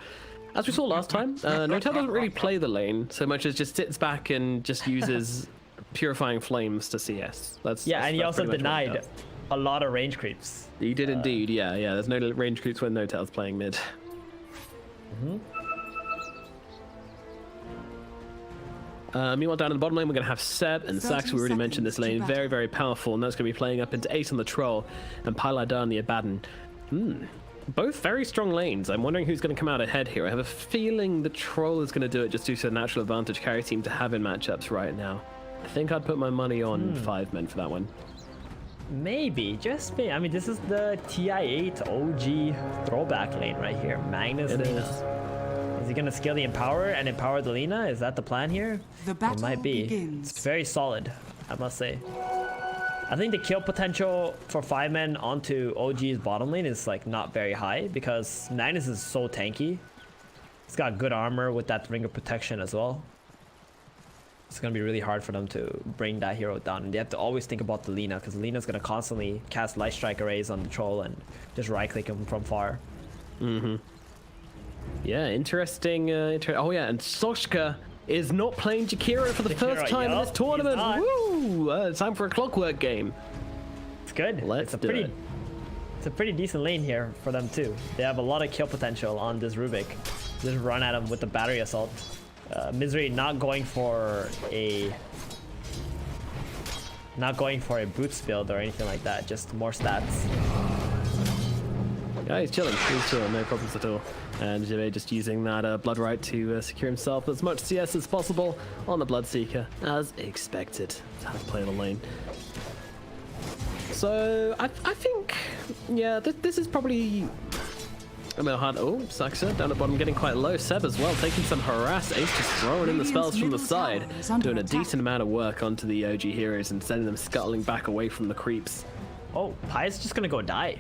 As we saw last time, Notel doesn't really play the lane so much as just sits back and just uses Purifying Flames to CS. And he also denied a lot of range creeps. He did indeed, yeah. There's no range creeps when Notel's playing mid. Meanwhile, down in the bottom lane, we're going to have Seb and Sax. We already mentioned this lane. Very, very powerful, and that's going to be playing up into Ace on the Troll and Paladin on the Abaddon. Both very strong lanes. I'm wondering who's going to come out ahead here. I have a feeling the Troll is going to do it just due to the natural advantage carry team to have in matchups right now. I think I'd put my money on 5 men for that one. Maybe, just maybe. I mean, this is the TI8 OG throwback lane right here. Magnus Lina. Is he gonna scale the Empower and empower the Lina? Is that the plan here? The battle it might be. begins. It's very solid, I must say. I think the kill potential for 5 men onto OG's bottom lane is like not very high because Magnus is so tanky. He's got good armor with that ring of protection as well. It's gonna be really hard for them to bring that hero down, and they have to always think about the Lina because Lina's gonna constantly cast light strike arrays on the Troll and just right click him from far. Yeah, interesting. Oh yeah, and Soshka is not playing Jakiro for the first time in this tournament. Woo! It's time for a clockwork game. It's good. It's a pretty decent lane here for them too. They have a lot of kill potential on this Rubik. Just run at him with the battery assault. Misery not going for a boots build or anything like that. Just more stats. Yeah, he's chilling, no problems at all. And Jive just using that Blood Right to secure himself as much CS as possible on the Bloodseeker, as expected. How to play the lane. So, I think, yeah, this is probably a bit hard. Oh, Saxa down at bottom getting quite low. Seb as well, taking some harass. Ace just throwing in the spells from the side, doing a decent amount of work onto the OG heroes and sending them scuttling back away from the creeps. Oh, Pai's just gonna go die.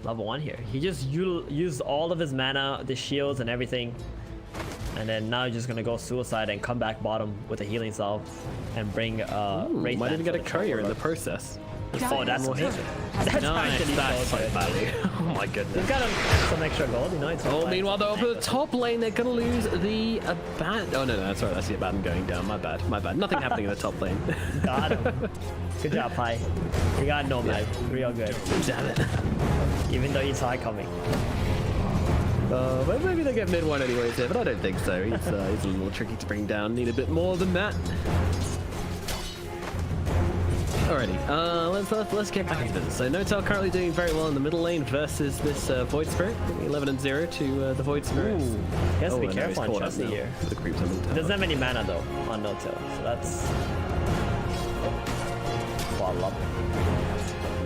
Level 1 here. He just used all of his mana, the shields and everything. And then now he's just gonna go suicide and come back bottom with a healing salve and bring Wraith. Why did he get a courier in the process? Oh, that's amazing. That's nice. That's like value. Oh my goodness. He's got some extra gold, you know. It's meanwhile though, over the top lane, they're gonna lose the Abaddon. Oh no, sorry, that's the Abaddon going down. My bad. Nothing happening in the top lane. Got him. Good job, Pai. You got Nomad. Real good. Damn it. Even though you saw it coming. But maybe they get mid one anyways here, but I don't think so. He's a little tricky to bring down. Need a bit more than that. Alrighty, let's get back into this. So Notel currently doing very well in the middle lane versus this Void Spirit. 11-0 to the Void Spirit. Ooh, he has to be careful on Chelsea here. The creeps on the tower. Doesn't have any mana though on Notel, so that's bottle up.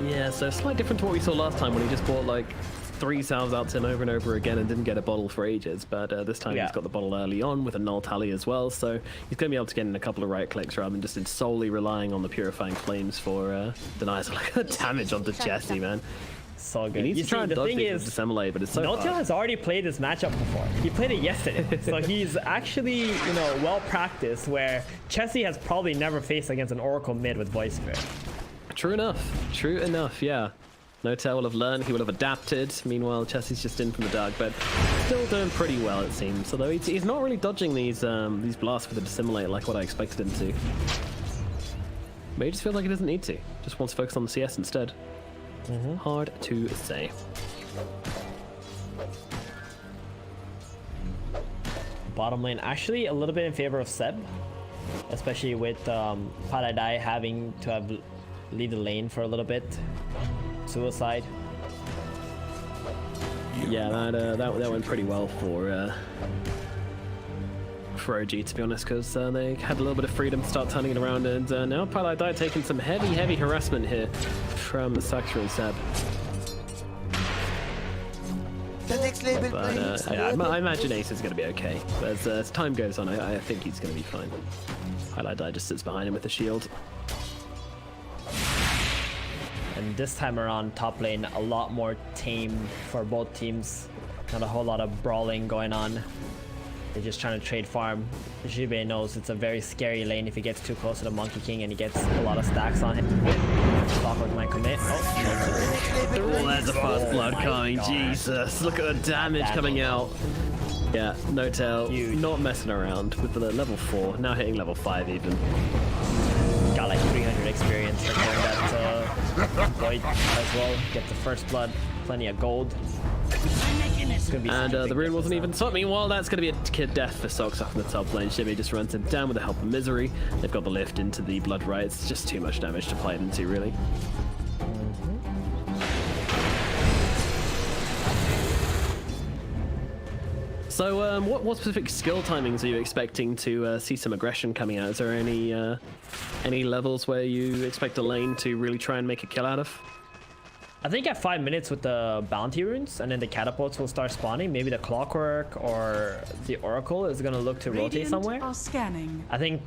Yeah, so slightly different to what we saw last time when he just bought like 3 salves out to him over and over again and didn't get a bottle for ages. But this time he's got the bottle early on with a null tally as well, so he's going to be able to get in a couple of right clicks rather than just solely relying on the Purifying Flames for denies. Look at the damage onto Jesse, man. So good. He needs to try and dodge these with Dissemblate, but it's so hard. Notel has already played this matchup before. He played it yesterday. So he's actually, well practiced, where Chessie has probably never faced against an Oracle mid with Voice Spirit. True enough, yeah. Notel will have learned, he will have adapted. Meanwhile, Chessie's just in from the dark, but still doing pretty well, it seems. Although he's not really dodging these blasts with the Dissimulate like what I expected him to. But he just feels like he doesn't need to. Just wants to focus on the CS instead. Hard to say. Bottom lane, actually a little bit in favor of Seb. Especially with Paladai having to have lead the lane for a little bit. Suicide. Yeah, that went pretty well for OG, to be honest, because they had a little bit of freedom to start turning it around, and now Paladai taking some heavy harassment here from Saxra and Seb. The next label, but I imagine Ace is going to be okay. But as time goes on, I think he's going to be fine. Paladai just sits behind him with the shield. And this time around, top lane, a lot more tame for both teams. Not a whole lot of brawling going on. They're just trying to trade farm. Jibe knows it's a very scary lane if he gets too close to the Monkey King and he gets a lot of stacks on him. Clockwork might commit. Oh, there's a fast blood coming. Jesus, look at the damage coming out. Yeah, no tail, Huge. not messing around with the level 4, now hitting level 5 even. Got like 300 experience for killing that Void as well. Get the first blood, plenty of gold. It's gonna be And the rune wasn't even stopped. Meanwhile, that's going to be a kid death for Sox up in the top lane. Shibby just runs him down with the help of Misery. They've got the lift into the Blood Right. It's just too much damage to play it into, really. So, what specific skill timings are you expecting to see some aggression coming out? Is there any levels where you expect a lane to really try and make a kill out of? I think at 5 minutes with the bounty runes, and then the catapults will start spawning. Maybe the clockwork or the oracle is gonna look to rotate somewhere. Are scanning. I think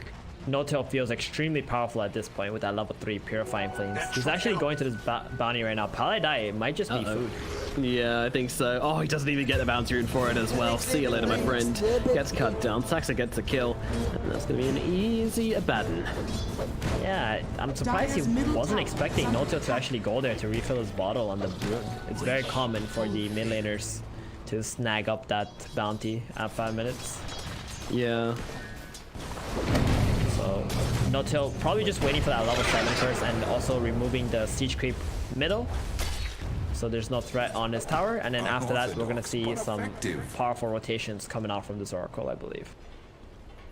No-Tail feels extremely powerful at this point with that level 3 Purifying Flames. He's actually going to this bounty right now. Paladai might just be food. Yeah, I think so. Oh, he doesn't even get the bounty rune for it as well. See you later, my friend. Gets cut down. Saxa gets a kill. And that's going to be an easy Abaddon. Yeah, I'm surprised he wasn't expecting No-Tail to actually go there to refill his bottle on the rune. It's very common for the mid laners to snag up that bounty at 5 minutes. Yeah. So No-Tail probably just waiting for that level 7 first, and also removing the siege creep middle, so there's no threat on his tower. And then after that, we're gonna see some powerful rotations coming out from this oracle, I believe.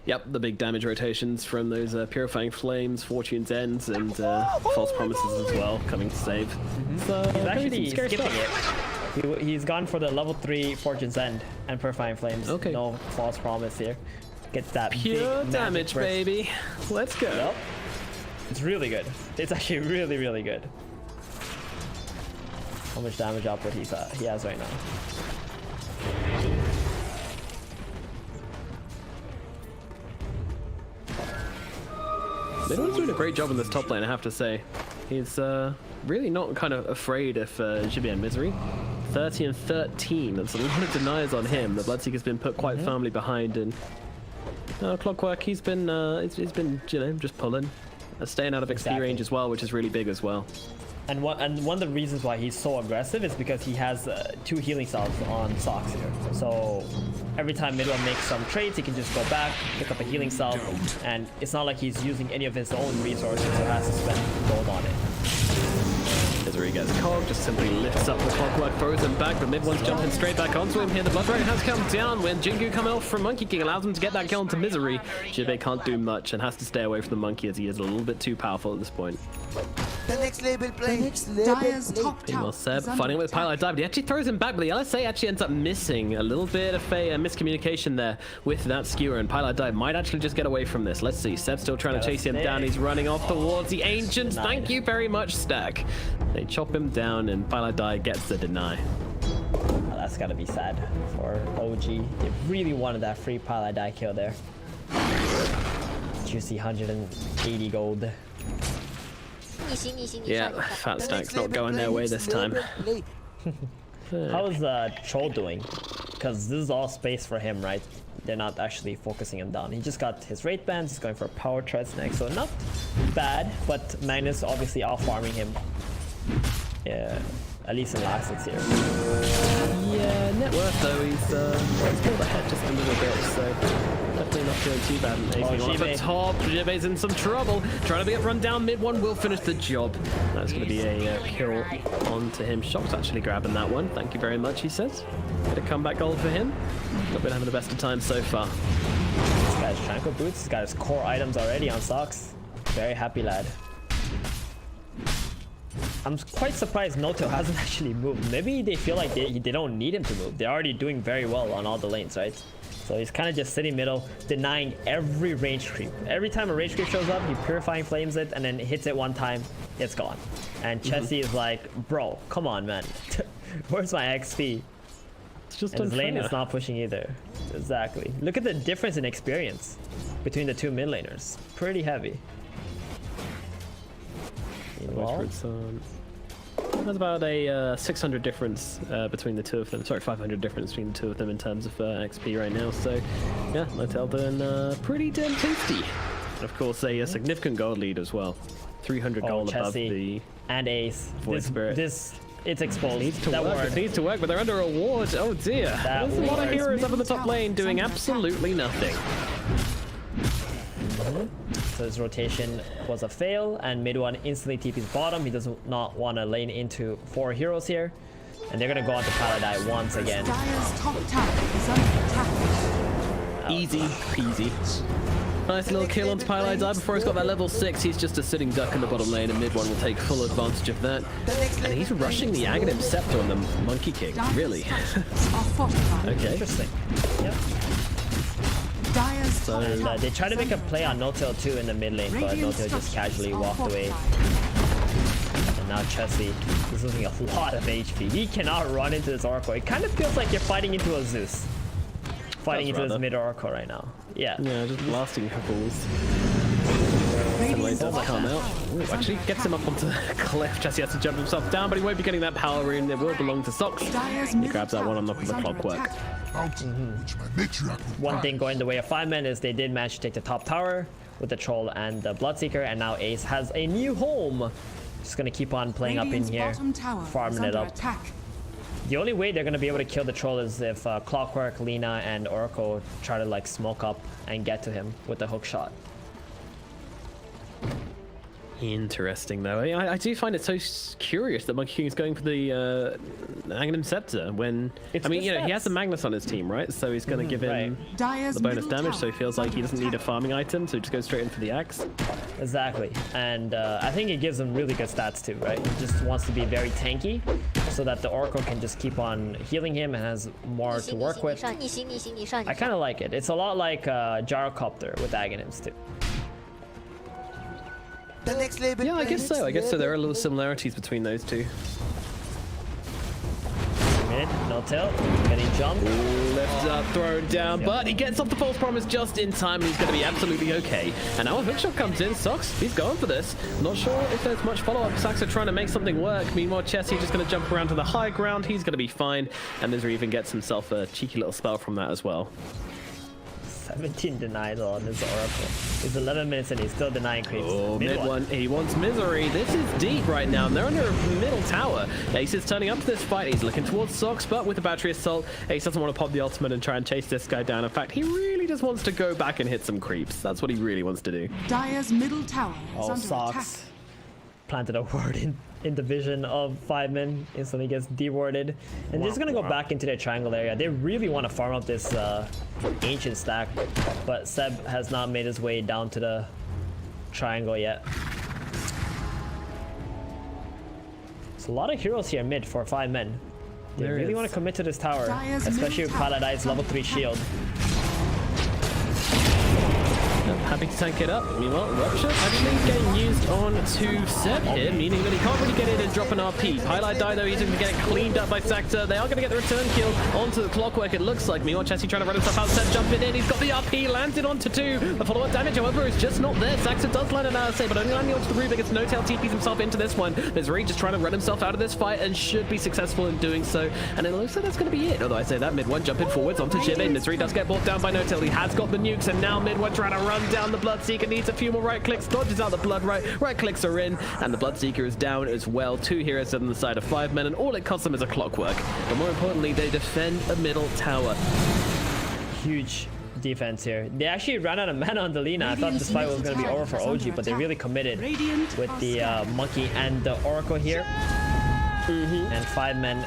Yep, the big damage rotations from those Purifying Flames, Fortune's Ends, and False Promises as well coming to save. So He's actually skipping stuff. it. He's gone for the level 3 Fortune's End and Purifying Flames. Okay. No false promise here. Gets that Pure big damage, burst. baby. Let's go. Yep. It's really good. It's actually really, really good. How much damage output he has right now. Midway's doing a great job in this top lane, I have to say. He's really not kind of afraid of Jibby and Misery. 30 and 13. That's a lot of deniers on him. The Bloodseeker's been put quite firmly behind, and Clockwork, he's been you know, just pulling, staying out of XP range as well, which is really big as well. And one of the reasons why he's so aggressive is because he has 2 healing salves on Sox here. So every time Midway makes some trades, he can just go back, pick up a healing salve, and it's not like he's using any of his own resources or has to spend gold on it. Misery gets cog, just simply lifts up the Clockwork, throws him back, but Mid-One's jumping straight back onto him here. The Blood Dragon has come down when Jingu come out from Monkey King, allows him to get that kill into Misery. Jibbe can't do much and has to stay away from the Monkey as he is a little bit too powerful at this point. The next label play. Dire's top tower Meanwhile, Seb is under fighting with attack. Pilot Dive, but he actually throws him back, but the LSA actually ends up missing. A little bit of a miscommunication there with that skewer, and Pilot Dive might actually just get away from this. Let's see, Seb's still trying to chase him down. He's running off towards the Ancients. Thank you very much, Stack. They chop him down, and Pilot Dive gets the deny. Oh, that's gotta be sad for OG. They really wanted that free Pilot die kill there. Juicy 180 gold. Yeah, Fat Stack's not going their way this time. How is Troll doing? Because this is all space for him, right? They're not actually focusing him down. He just got his rate bands. He's going for power treads next, so not bad. But Magnus obviously out farming him. Yeah, at least in last hits here. Yeah, net worth though, he's pulled ahead just a little bit, so definitely not doing too bad. Anything off the top, Jibbe's in some trouble. Trying to get run down, Mid-One will finish the job. That's going to be a kill onto him. Shock's actually grabbing that one. Thank you very much, he says. Bit of comeback goal for him. Not been having the best of times so far. This guy's Tranquil Boots. He's got his core items already on Socks. Very happy lad. I'm quite surprised No-Tail hasn't actually moved. Maybe they feel like they don't need him to move. They're already doing very well on all the lanes, right? So he's kind of just sitting middle, denying every range creep. Every time a range creep shows up, he Purifying Flames it and then hits it one time, it's gone. And Chessie is like, bro, come on, man. Where's my XP? It's just and his lane unfair. is not pushing either. Exactly. Look at the difference in experience between the two mid laners. Pretty heavy. Meanwhile, there's about a 600 difference between the two of them. Sorry, 500 difference between the two of them in terms of XP right now. So, yeah, No-Tail doing pretty damn tasty. And of course, a significant gold lead as well. 300 gold above Chessie the and Ace. Void Spirit. This It's exposed. Needs to that work. word. It needs to work, but they're under a ward. Oh dear. That There's a lot of ward. heroes up in the top lane doing absolutely nothing. So his rotation was a fail, and mid one instantly TP's bottom. He does not want to lane into 4 heroes here, and they're gonna go on to Paladai once again. Dire's top tower is under attack. Easy peasy. Nice little kill onto Paladai before he's got that level 6. He's just a sitting duck in the bottom lane, and mid one will take full advantage of that. And he's rushing the Aghanim Scepter on the Monkey King. Really? Okay. Interesting. Yep. Dire's top And tower they tried to is make a under play on No-Tail too in the mid lane, but No-Tail just casually walked away. And now Chessie is losing a lot of HP. He cannot run into this Oracle. It kind of feels like you're fighting into a Zeus. Fighting into this mid Oracle right now. Yeah. Yeah, just blasting couples. Sunlight does come out. Ooh, actually gets him up onto the cliff. Chessie has to jump himself down, but he won't be getting that power rune. It will belong to Sox. He grabs that one on the clockwork. One thing going the way of 5 men is they did manage to take the top tower with the Troll and the Bloodseeker, and now Ace has a new home. Just gonna keep on playing up in here, farming it up. The only way they're gonna be able to kill the Troll is if Clockwork, Lina, and Oracle try to like smoke up and get to him with the hook shot. Interesting though. I do find it so curious that Monkey King is going for the Aghanim Scepter when It's I mean, the you know, he stats. has the Magnus on his team, right? So he's going to give him Dire's the bonus middle damage, tower so he feels like he is doesn't under need a attack. farming item, so he just goes straight in for the axe. Exactly, and I think it gives him really good stats too, right? He just wants to be very tanky, so that the Oracle can just keep on healing him and has more to work with. I kind of like it. It's a lot like Gyrocopter with Aghanims too. The next label. Yeah, I guess so. I guess so. There are little similarities between those two. Mid, No-Tail, getting jumped. Left up, thrown down, Yep. but he gets off the false promise just in time, and he's going to be absolutely okay. And now a hookshot comes in. Sox, he's going for this. Not sure if there's much follow-up. Saxo trying to make something work. Meanwhile, Chessie just going to jump around to the high ground. He's going to be fine, and Misery even gets himself a cheeky little spell from that as well. 17 denies on this Oracle. It's 11 minutes and he's still denying creeps. Oh, mid one. He wants Misery. This is deep right now, and they're under a middle tower. Ace is turning up to this fight. He's looking towards Sox, but with the battery assault, Ace doesn't want to pop the ultimate and try and chase this guy down. In fact, he really just wants to go back and hit some creeps. That's what he really wants to do. Dire's middle tower is Oh, under attack. Sox planted a ward in the vision of 5 men, instantly gets dewarded, and they're just gonna go back into their triangle area. They really want to farm up this ancient stack, but Seb has not made his way down to the triangle yet. It's a lot of heroes here mid for 5 men. They There really is. want to commit to this tower, Dire's especially with middle tower Paladai's is level under 3 attack. shield. Happy to tank it up. Meanwhile, Rupture actually getting used on to Seb here, meaning that he can't really get in and drop an RP. Paladai though, he's going to get cleaned up by Saxter. They are going to get the return kill onto the clockwork, it looks like. Meanwhile, Chessie trying to run himself out, Seb jumping in, he's got the RP, landed onto 2. The follow-up damage, however, is just not there. Saxter does land an RSA, but only landing onto the Rubik. It's No-Tail TPs himself into this one. Misery just trying to run himself out of this fight and should be successful in doing so. And it looks like that's going to be it. Although I say that, mid one jumping forwards onto Jimin. Misery does get brought down by No-Tail. He has got the nukes, and now mid one trying to run down the Bloodseeker. Needs a few more right clicks, dodges out the blood right clicks are in, and the Bloodseeker is down as well. 2 heroes on the side of 5 men, and all it costs them is a clockwork. But more importantly, they defend a middle tower. Huge defense here. They actually ran out of mana on the Lina. I thought this fight was going to be over for OG, but they really committed with the Monkey and the Oracle here. And 5 men,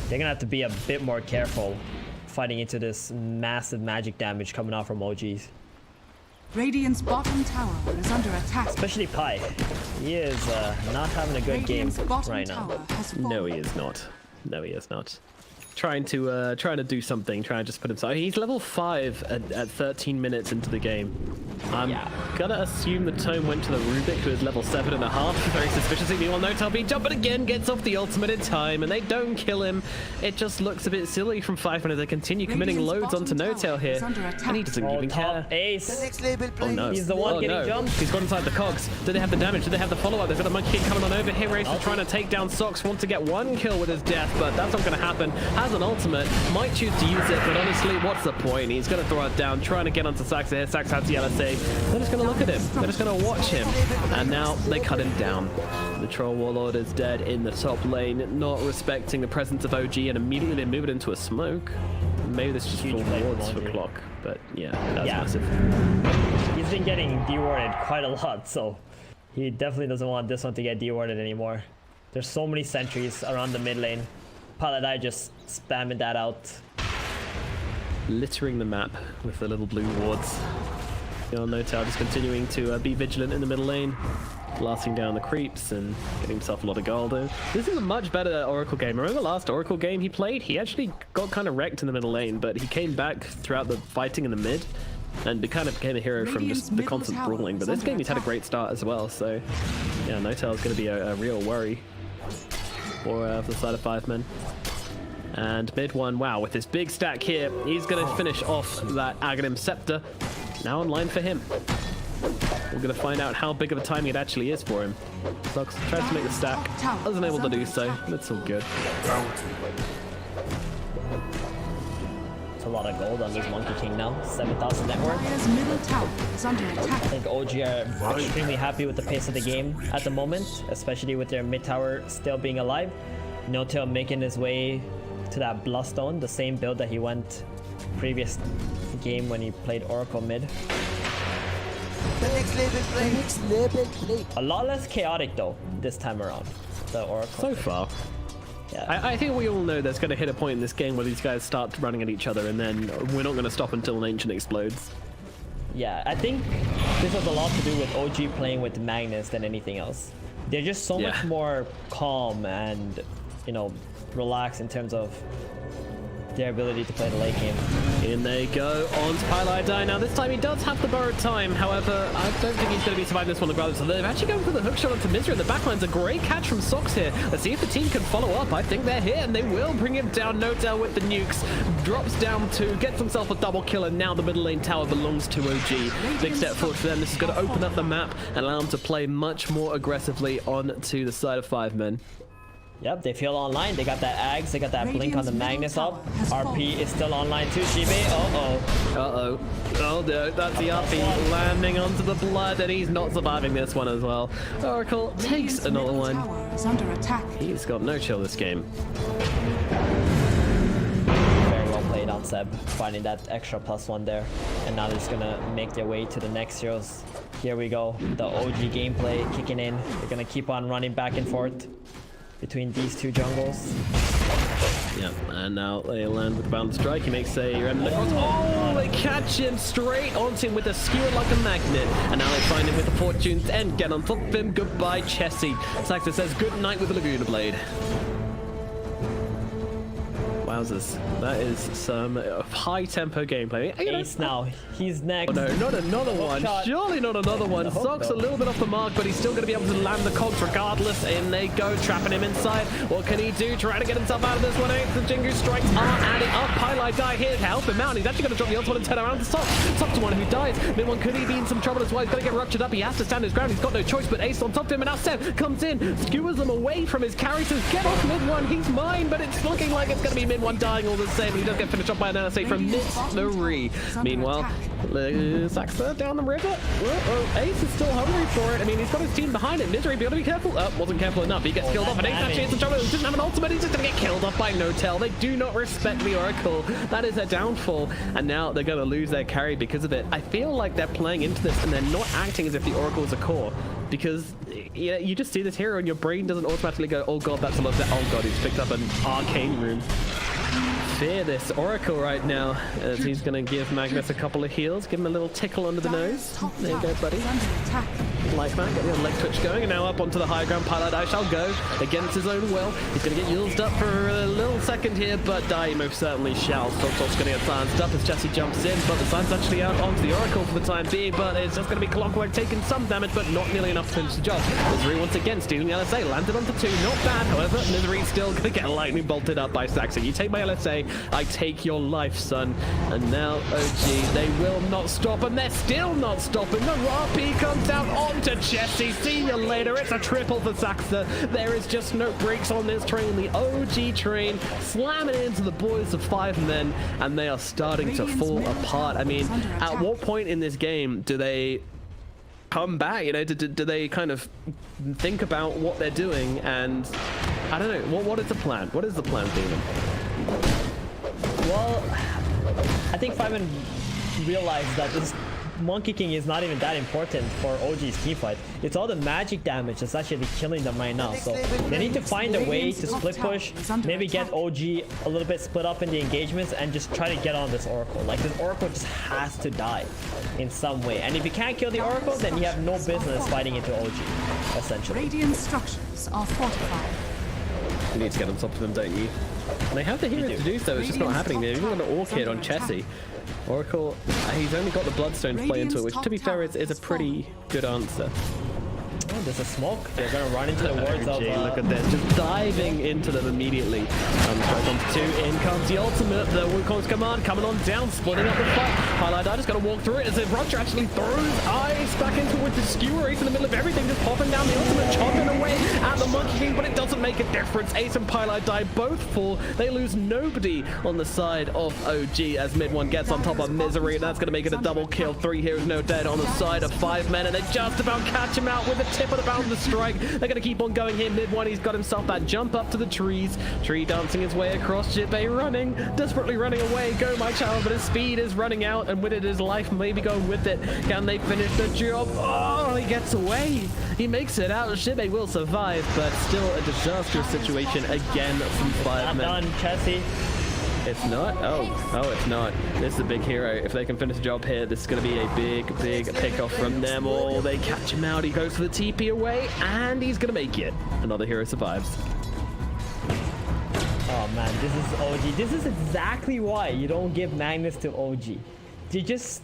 they're going to have to be a bit more careful fighting into this massive magic damage coming out from OGs. Radiant's bottom tower is under attack. Especially Pi. He is not having a good game Radiant's bottom right now. tower has fallen. No, he is not. No, he is not. Trying to do something, trying to just put himself. He's level 5 at 13 minutes into the game. I'm gonna assume the tome went to the Rubik, who is level 7.5. Very suspiciously, meanwhile, No-Tail being jumped, but again gets off the ultimate in time, and they don't kill him. It just looks a bit silly from 5 minutes. They continue committing Radiant's loads onto bottom No-Tail tower here, is under attack. and he doesn't Oh, even care. top Ace. Next label Oh play. no. He's the one getting jumped. He's got inside the cogs. Do they have the damage? Do they have the follow-up? They've got the Monkey King coming on over here. Ace is trying to take down Sox. Wants to get 1 kill with his death, but that's not going to happen. Has an ultimate. Might choose to use it, but honestly, what's the point? He's going to throw it down, trying to get onto Sax here. Sax has the LSA. play. They're just going to look at him. They're just going to watch him. And now they cut him down. The Troll Warlord is dead in the top lane, not respecting the presence of OG, and immediately they move it into a smoke. Maybe this just full rewards for Clock, but yeah, that's massive. He's been getting dewarded quite a lot, so he definitely doesn't want this one to get dewarded anymore. There's so many sentries around the mid lane. Paladai just spamming that out. Littering the map with the little blue wards. Notel just continuing to be vigilant in the middle lane, blasting down the creeps and getting himself a lot of gold. This is a much better Oracle game. Remember the last Oracle game he played? He actually got kind of wrecked in the middle lane, but he came back throughout the fighting in the mid and kind of became a hero from just the constant brawling. But this game he's had a great start as well, so yeah, Notel is going to be a real worry for the side of 5 men. And mid one, wow, with this big stack here, he's going to finish off that Aghanim Scepter. Now online for him. We're going to find out how big of a timing it actually is for him. Sox tries to make the stack, wasn't able to do so. That's all good. It's a lot of gold on this Monkey King now. 7,000 net worth. I think OG are extremely happy with the pace of the game at the moment, especially with their mid tower still being alive. Notel making his way to that Bloodstone, the same build that he went previous game when he played Oracle mid. The next level play. A lot less chaotic though this time around. The Oracle. So far. Yeah. I think we all know there's going to hit a point in this game where these guys start running at each other, and then we're not going to stop until an Ancient explodes. Yeah, I think this has a lot to do with OG playing with Magnus than anything else. They're just so much more calm and, you know, relaxed in terms of their ability to play the late game. In they go on to Paladai. Now this time he does have the borrowed time, however I don't think he's going to be surviving this one regardless. So they've actually gone for the hook shot onto Misery, and the backline's a great catch from Sox here. Let's see if the team can follow up. I think they're here and they will bring him down. Notel with the nukes, drops down 2, gets himself a double kill, and now the middle lane tower belongs to OG. Big step forward for them. This is going to open up the map and allow them to play much more aggressively on to the side of 5 men. Yep, they feel online. They got that Ags, they got that blink on the Magnus up. RP is still online too, Shibe. Uh-oh. Oh no, that's the RP landing onto the blood, and he's not surviving this one as well. Oracle takes another one. He's got no chill this game. Very well played on Seb, finding that extra +1 there. And now they're just gonna make their way to the next heroes. Here we go, the OG gameplay kicking in. They're gonna keep on running back and forth between these two jungles. Yeah, and now they land with the bound strike. He makes a remnant cross. Oh, they catch him straight onto him with a skewer like a magnet. And now they find him with the Fortune's End. Get on top of him. Goodbye, Chessie. Saxa says good night with the Laguna Blade. Wowzers. That is some high-tempo gameplay. Ace now. He's next. Oh no, not another one. Shot. Surely not another one. Sox a little bit off the mark, but he's still going to be able to land the cogs regardless. In they go, trapping him inside. What can he do? Trying to get himself out of this one. The Jingu strikes are adding up. Highlight guy here to help him out. He's actually going to drop the ultimate and turn around to Sox. Sox one who dies. Mid one, could he be in some trouble as well? He's going to get ruptured up. He has to stand his ground. He's got no choice, but Ace on top of him, and now Seb comes in, skewers them away from his carry. Says, get off mid one. He's mine, but it's looking like it's going to be mid one dying all the same. He does get finished off by an LSA from Misery. Meanwhile, Saxa down the river. Ace is still hungry for it. I mean, he's got his team behind him. Misery, be able to be careful. Wasn't careful enough. He gets killed off, and Ace actually is in trouble. He doesn't have an ultimate. He's just going to get killed off by Notel. They do not respect the Oracle. That is their downfall, and now they're going to lose their carry because of it. I feel like they're playing into this, and they're not acting as if the Oracle is a core, because you just see this hero, and your brain doesn't automatically go, oh god, that's a lot of that. Oh god, he's picked up an arcane rune. Fear this Oracle right now, as he's going to give Magnus a couple of heals, give him a little tickle under the nose. There you go, buddy. Like that, get the leg twitch going, and now up onto the high ground. Paladai shall go against his own will. He's going to get used up for a little second here, but Dai most certainly shall. Sox going to get silenced up as Jesse jumps in, but the sign's actually out onto the Oracle for the time being, but it's just going to be Clockwork taking some damage, but not nearly enough to finish the job. Misery once again stealing the LSA, landed onto 2, not bad, however, Misery's still going to get lightning bolted up by Saxa. You take my LSA, say, I take your life, son. And now, OG, they will not stop, and they're still not stopping. The RP comes down onto Jesse. See you later. It's a triple for Saxa. There is just no brakes on this train. The OG train slamming into the boys of 5 men, and they are starting to fall apart. I mean, at what point in this game do they come back? You know, do they kind of think about what they're doing? And I don't know, what is the plan? What is the plan, Demon? Well, I think Fireman realized that this Monkey King is not even that important for OG's teamfight. It's all the magic damage that's actually killing them right now. So they need to find a way to split push, maybe get OG a little bit split up in the engagements, and just try to get on this Oracle. Like, this Oracle just has to die in some way. And if you can't kill the Oracle, then you have no business fighting into OG, essentially. Radiant structures are fortified. You need to get on top of them, don't you? And they have the heroes to do so. It's just not happening. They've even got an Orchid on Chessie. Oracle, he's only got the Bloodstone to play into it, which, to be fair, is a pretty good answer. Oh, there's a smoke. They're gonna run into the wards of... Look at this, just diving into them immediately. Strike on 2, in comes the ultimate. The Wukong's command coming on down, splitting up the fight. Highlight just gotta walk through it as Roger actually throws Ice back into it with the skewer. Ace in the middle of everything, just popping down the ultimate, chopping away at the Monkey King, but it doesn't make a difference. Ace and Pylite die, both fall. They lose nobody on the side of OG as Mid One gets on top of Misery, and that's gonna make it a double kill. 3 heroes, no dead on the side of 5 men, and they just about catch him out with the tip of the bound to strike. They're going to keep on going here. Mid One, he's got himself that jump up to the trees. Tree dancing his way across. Jibei running, desperately running away. Go, my child, but his speed is running out, and with it, his life maybe going with it. Can they finish the job? Oh, he gets away. He makes it out. Jibei will survive, but still a disastrous situation again from 5 men. Not done, Chessie. It's not? Oh, it's not. This is a big hero. If they can finish the job here, this is going to be a big pick-off from them. Oh, they catch him out. He goes for the TP away, and he's going to make it. Another hero survives. Oh, man, this is OG. This is exactly why you don't give Magnus to OG. They just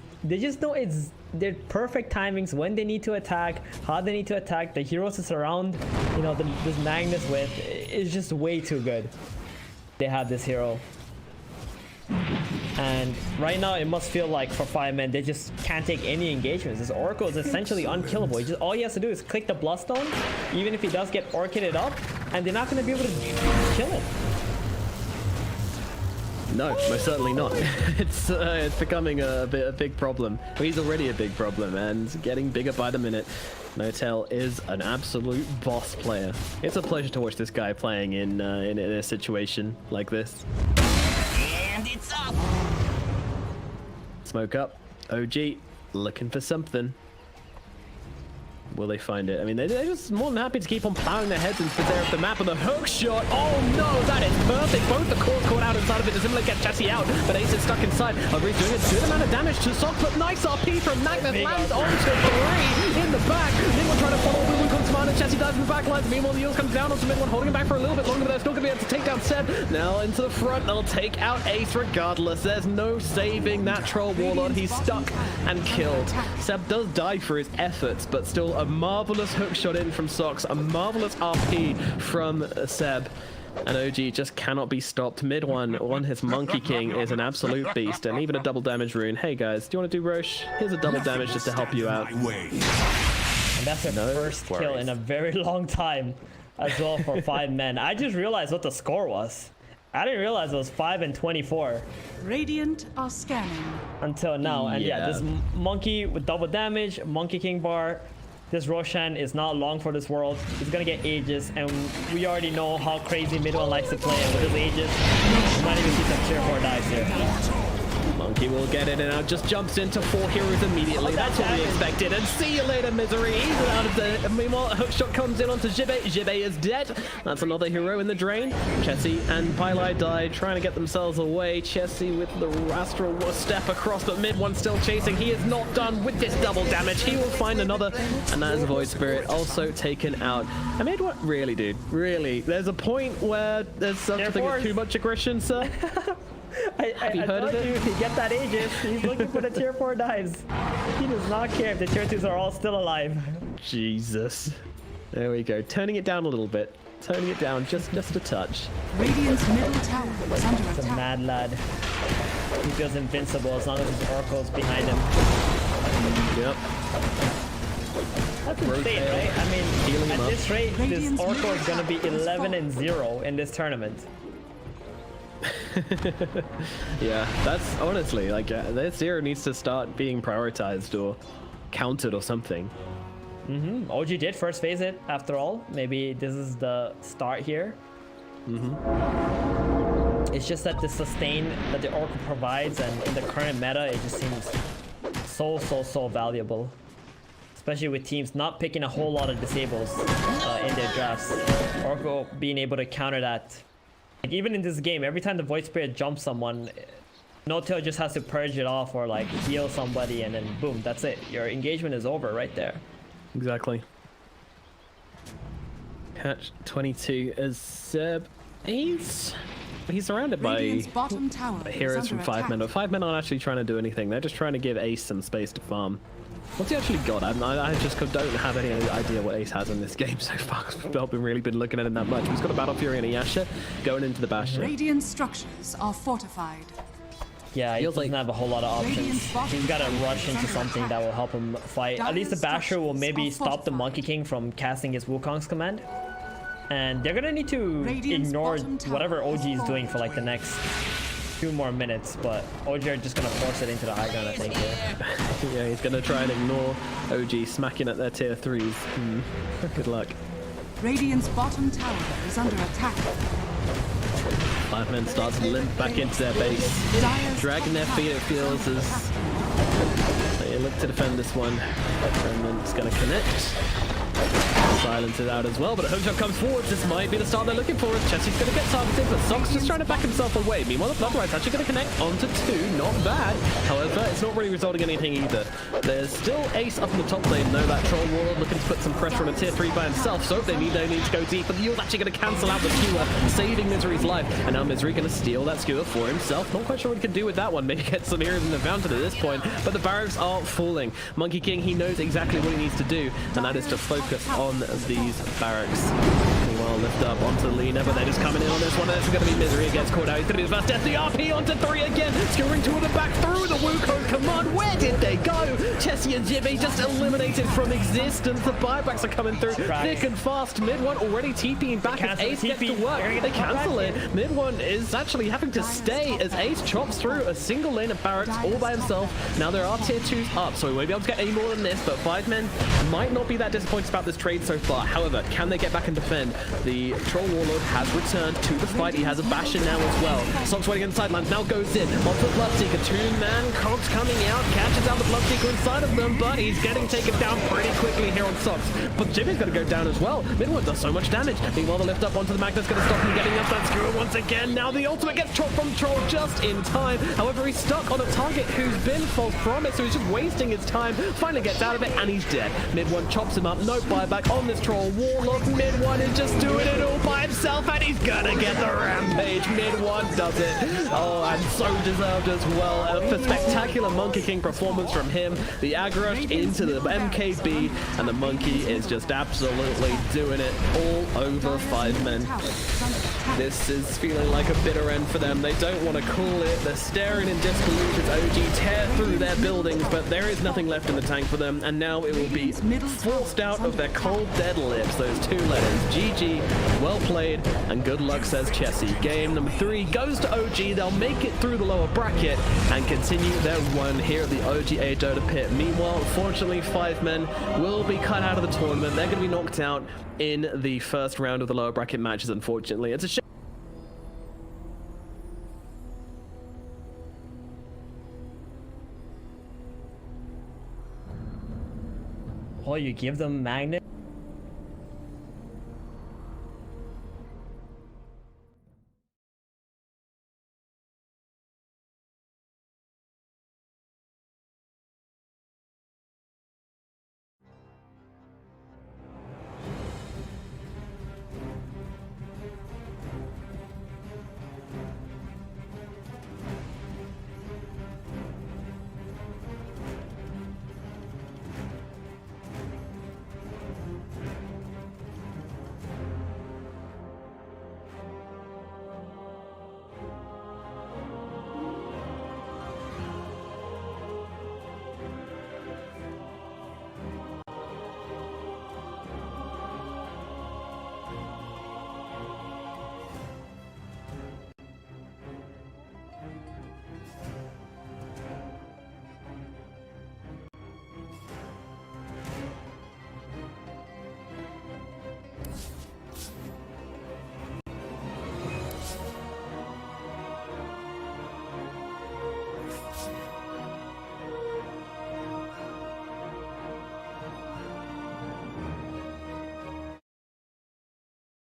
know it's their perfect timings, when they need to attack, how they need to attack. The heroes to surround, you know, this Magnus with is just way too good. They have this hero. And right now it must feel like for 5 men they just can't take any engagements. This Oracle is essentially unkillable. All he has to do is click the Bloodstone, even if he does get Orchided up, and they're not going to be able to kill it. No, most certainly not. It's becoming a big problem. He's already a big problem and getting bigger by the minute. Notel is an absolute boss player. It's a pleasure to watch this guy playing in a situation like this. And it's up. Smoke up. OG looking for something. Will they find it? I mean, they're just more than happy to keep on plowing their heads into the center of the map, and the hook shot. Oh no, that is perfect. Both the cores caught out inside of it. Doesn't get Chessie out, but Ace is stuck inside. Agree's doing a good amount of damage to Sock, but nice RP from Magnus lands onto 3 in the back. Mid One trying to follow the Wukong's command, and Chessie dies in the back lines. Meanwhile, the heels comes down onto Mid One, holding him back for a little bit longer, but they're still going to be able to take down Seb. Now into the front, they'll take out Ace regardless. There's no saving that Troll Warlord. He's stuck and killed. Seb does die for his efforts, but still a marvelous hook shot in from Sox, a marvelous RP from Seb, and OG just cannot be stopped. Mid One on his Monkey King is an absolute beast, and even a double damage rune. Hey guys, do you want to do Roche? Here's a double damage just to help you out. And that's their first kill in a very long time as well for 5 men. I just realized what the score was. I didn't realize it was 5 and 24. Radiant are scanning. Until now. And yeah, this Monkey with double damage, Monkey King bar. This Roshan is not long for this world. He's gonna get Aegis, and we already know how crazy Mid One likes to play, and with his Aegis, we might even see some tier 4 dives here. Monkey will get it, and now just jumps into 4 heroes immediately. That's what we expected. And see you later, Misery. He's out of the... Meanwhile, a hookshot comes in onto Jibei. Jibei is dead. That's another hero in the drain. Chessie and Pylite died, trying to get themselves away. Chessie with the Astral step across, but Mid One still chasing. He is not done with this double damage. He will find another, and that is Void Spirit also taken out. And Mid One... Really, dude. Really. There's a point where there's something as too much aggression, sir. Have you heard of it? He get that Aegis. He's looking for the tier 4 dives. He does not care if the tier 2s are all still alive. Jesus. There we go. Turning it down a little bit. Toning it down just a touch. Radiant's middle tower is under He's a attack. mad lad. He feels invincible as long as his Oracle's behind him. Yep. That's insane, right? I Healing mean, him at up. this rate, this Radiant's Oracle is middle going to be tower has 11-0 in this tournament. Yeah, that's honestly, like, their zero needs to start being prioritized or counted or something. OG did first phase it, after all. Maybe this is the start here. It's just that the sustain that the Oracle provides, and in the current meta, it just seems so valuable. Especially with teams not picking a whole lot of disables in their drafts. Oracle being able to counter that. Like, even in this game, every time the Void Spirit jumps someone, No-Tail just has to purge it off or like heal somebody, and then boom, that's it. Your engagement is over right there. Exactly. Catch 22 as Zeb. He's surrounded by Radiant's bottom tower heroes is from under 5 men, attack. but 5 men aren't actually trying to do anything. They're just trying to give Ace some space to farm. What's he actually got? I just don't have any idea what Ace has in this game so far. I've not really been looking at him that much. He's got a Battle Fury and a Yasha going into the Bastion. Radiant structures are fortified. Yeah, he Feels doesn't like- have a whole lot of options. Radiant's bottom He's got to tower rush is into under something that attack. will help him fight. At least the Dire's Basher will maybe structures are stop the Monkey fortified. King from casting his Wukong's command. And they're gonna need to Radiant's ignore bottom tower whatever is OG is doing for like the falling. next 2 more minutes, but OG are just gonna force it into the high ground, I think. Here. Yeah, he's going to try and ignore OG smacking at their tier 3s. Good luck. Radiant's bottom tower is under attack. 5 men start to limp back into their base. Dire's Dragging their top feet, it tower feels is under as attack. they look to defend this one. And then it's going to connect. Silence it out as well, but Hookshot comes forward. This might be the start they're looking for. Chessie's going to get targeted, but Sock's just trying to back himself away. Meanwhile, the Blood Right's actually going to connect onto 2. Not bad. However, it's not really resulting in anything either. There's still Ace up in the top lane, though. That Troll Warlord looking to put some pressure on a tier 3 by himself, so they need to go deep. But the Yule's actually going to cancel out the skewer, saving Misery's life. And now Misery going to steal that skewer for himself. Not quite sure what he can do with that one. Maybe get some heroes in the fountain at this point. But the barracks are falling. Monkey King, he knows exactly what he needs to do, and that is to focus on these barracks. Meanwhile, lift up onto the Lina, but they're just coming in on this one. This is going to be Misery. It gets caught out. He's going to be the first death. The RP onto 3 again. Skewering 2 of the back through the Wukong command. Where did they go? Chessie and Jimmy just eliminated from existence. The buybacks are coming through thick and fast. Mid one already TPing back as Ace gets to work. They cancel it. Mid one is actually having to stay as Ace chops through a single lane of barracks all by himself. Now there are tier 2s up, so we won't be able to get any more than this, but 5 men might not be that disappointed about this trade so far. However, can they get back and defend? The Troll Warlord has returned to the fight. He has a Bastion now as well. Sock's waiting on the sidelines, now goes in. Onto the Bloodseeker. 2-man Cogs coming out, catches out the Bloodseeker inside of them, but he's getting taken down pretty quickly here on Socks. But Jimmy's going to go down as well. Midwood does so much damage. Meanwhile, the lift up onto the Magnus going to stop him getting up that skewer once again. Now the ultimate gets chopped from Troll just in time. However, he's stuck on a target who's been false promise, so he's just wasting his time. Finally gets out of it, and he's dead. Mid one chops him up. No buyback on this Troll Warlock. Mid one is just doing it all by himself, and he's gonna get the rampage. Mid one does it. Oh, and so deserved as well. A spectacular Monkey King performance from him. The aggro into the MKB, and the Monkey is just absolutely doing it all over 5 men. This is feeling like a bitter end for them. They don't want to call it. They're staring in disbelief as OG tear through their buildings, but there is nothing left in the tank for them, and now it will be forced out of their cold, dead lips. Those 2 letters. GG, well played, and good luck, says Chessie. Game number 3 goes to OG. They'll make it through the lower bracket and continue their run here at the OGA Dota Pit. Meanwhile, unfortunately, 5 men will be cut out of the tournament. They're going to be knocked out in the first round of the lower bracket matches, unfortunately. It's a shame. Oh, you give them Magnet?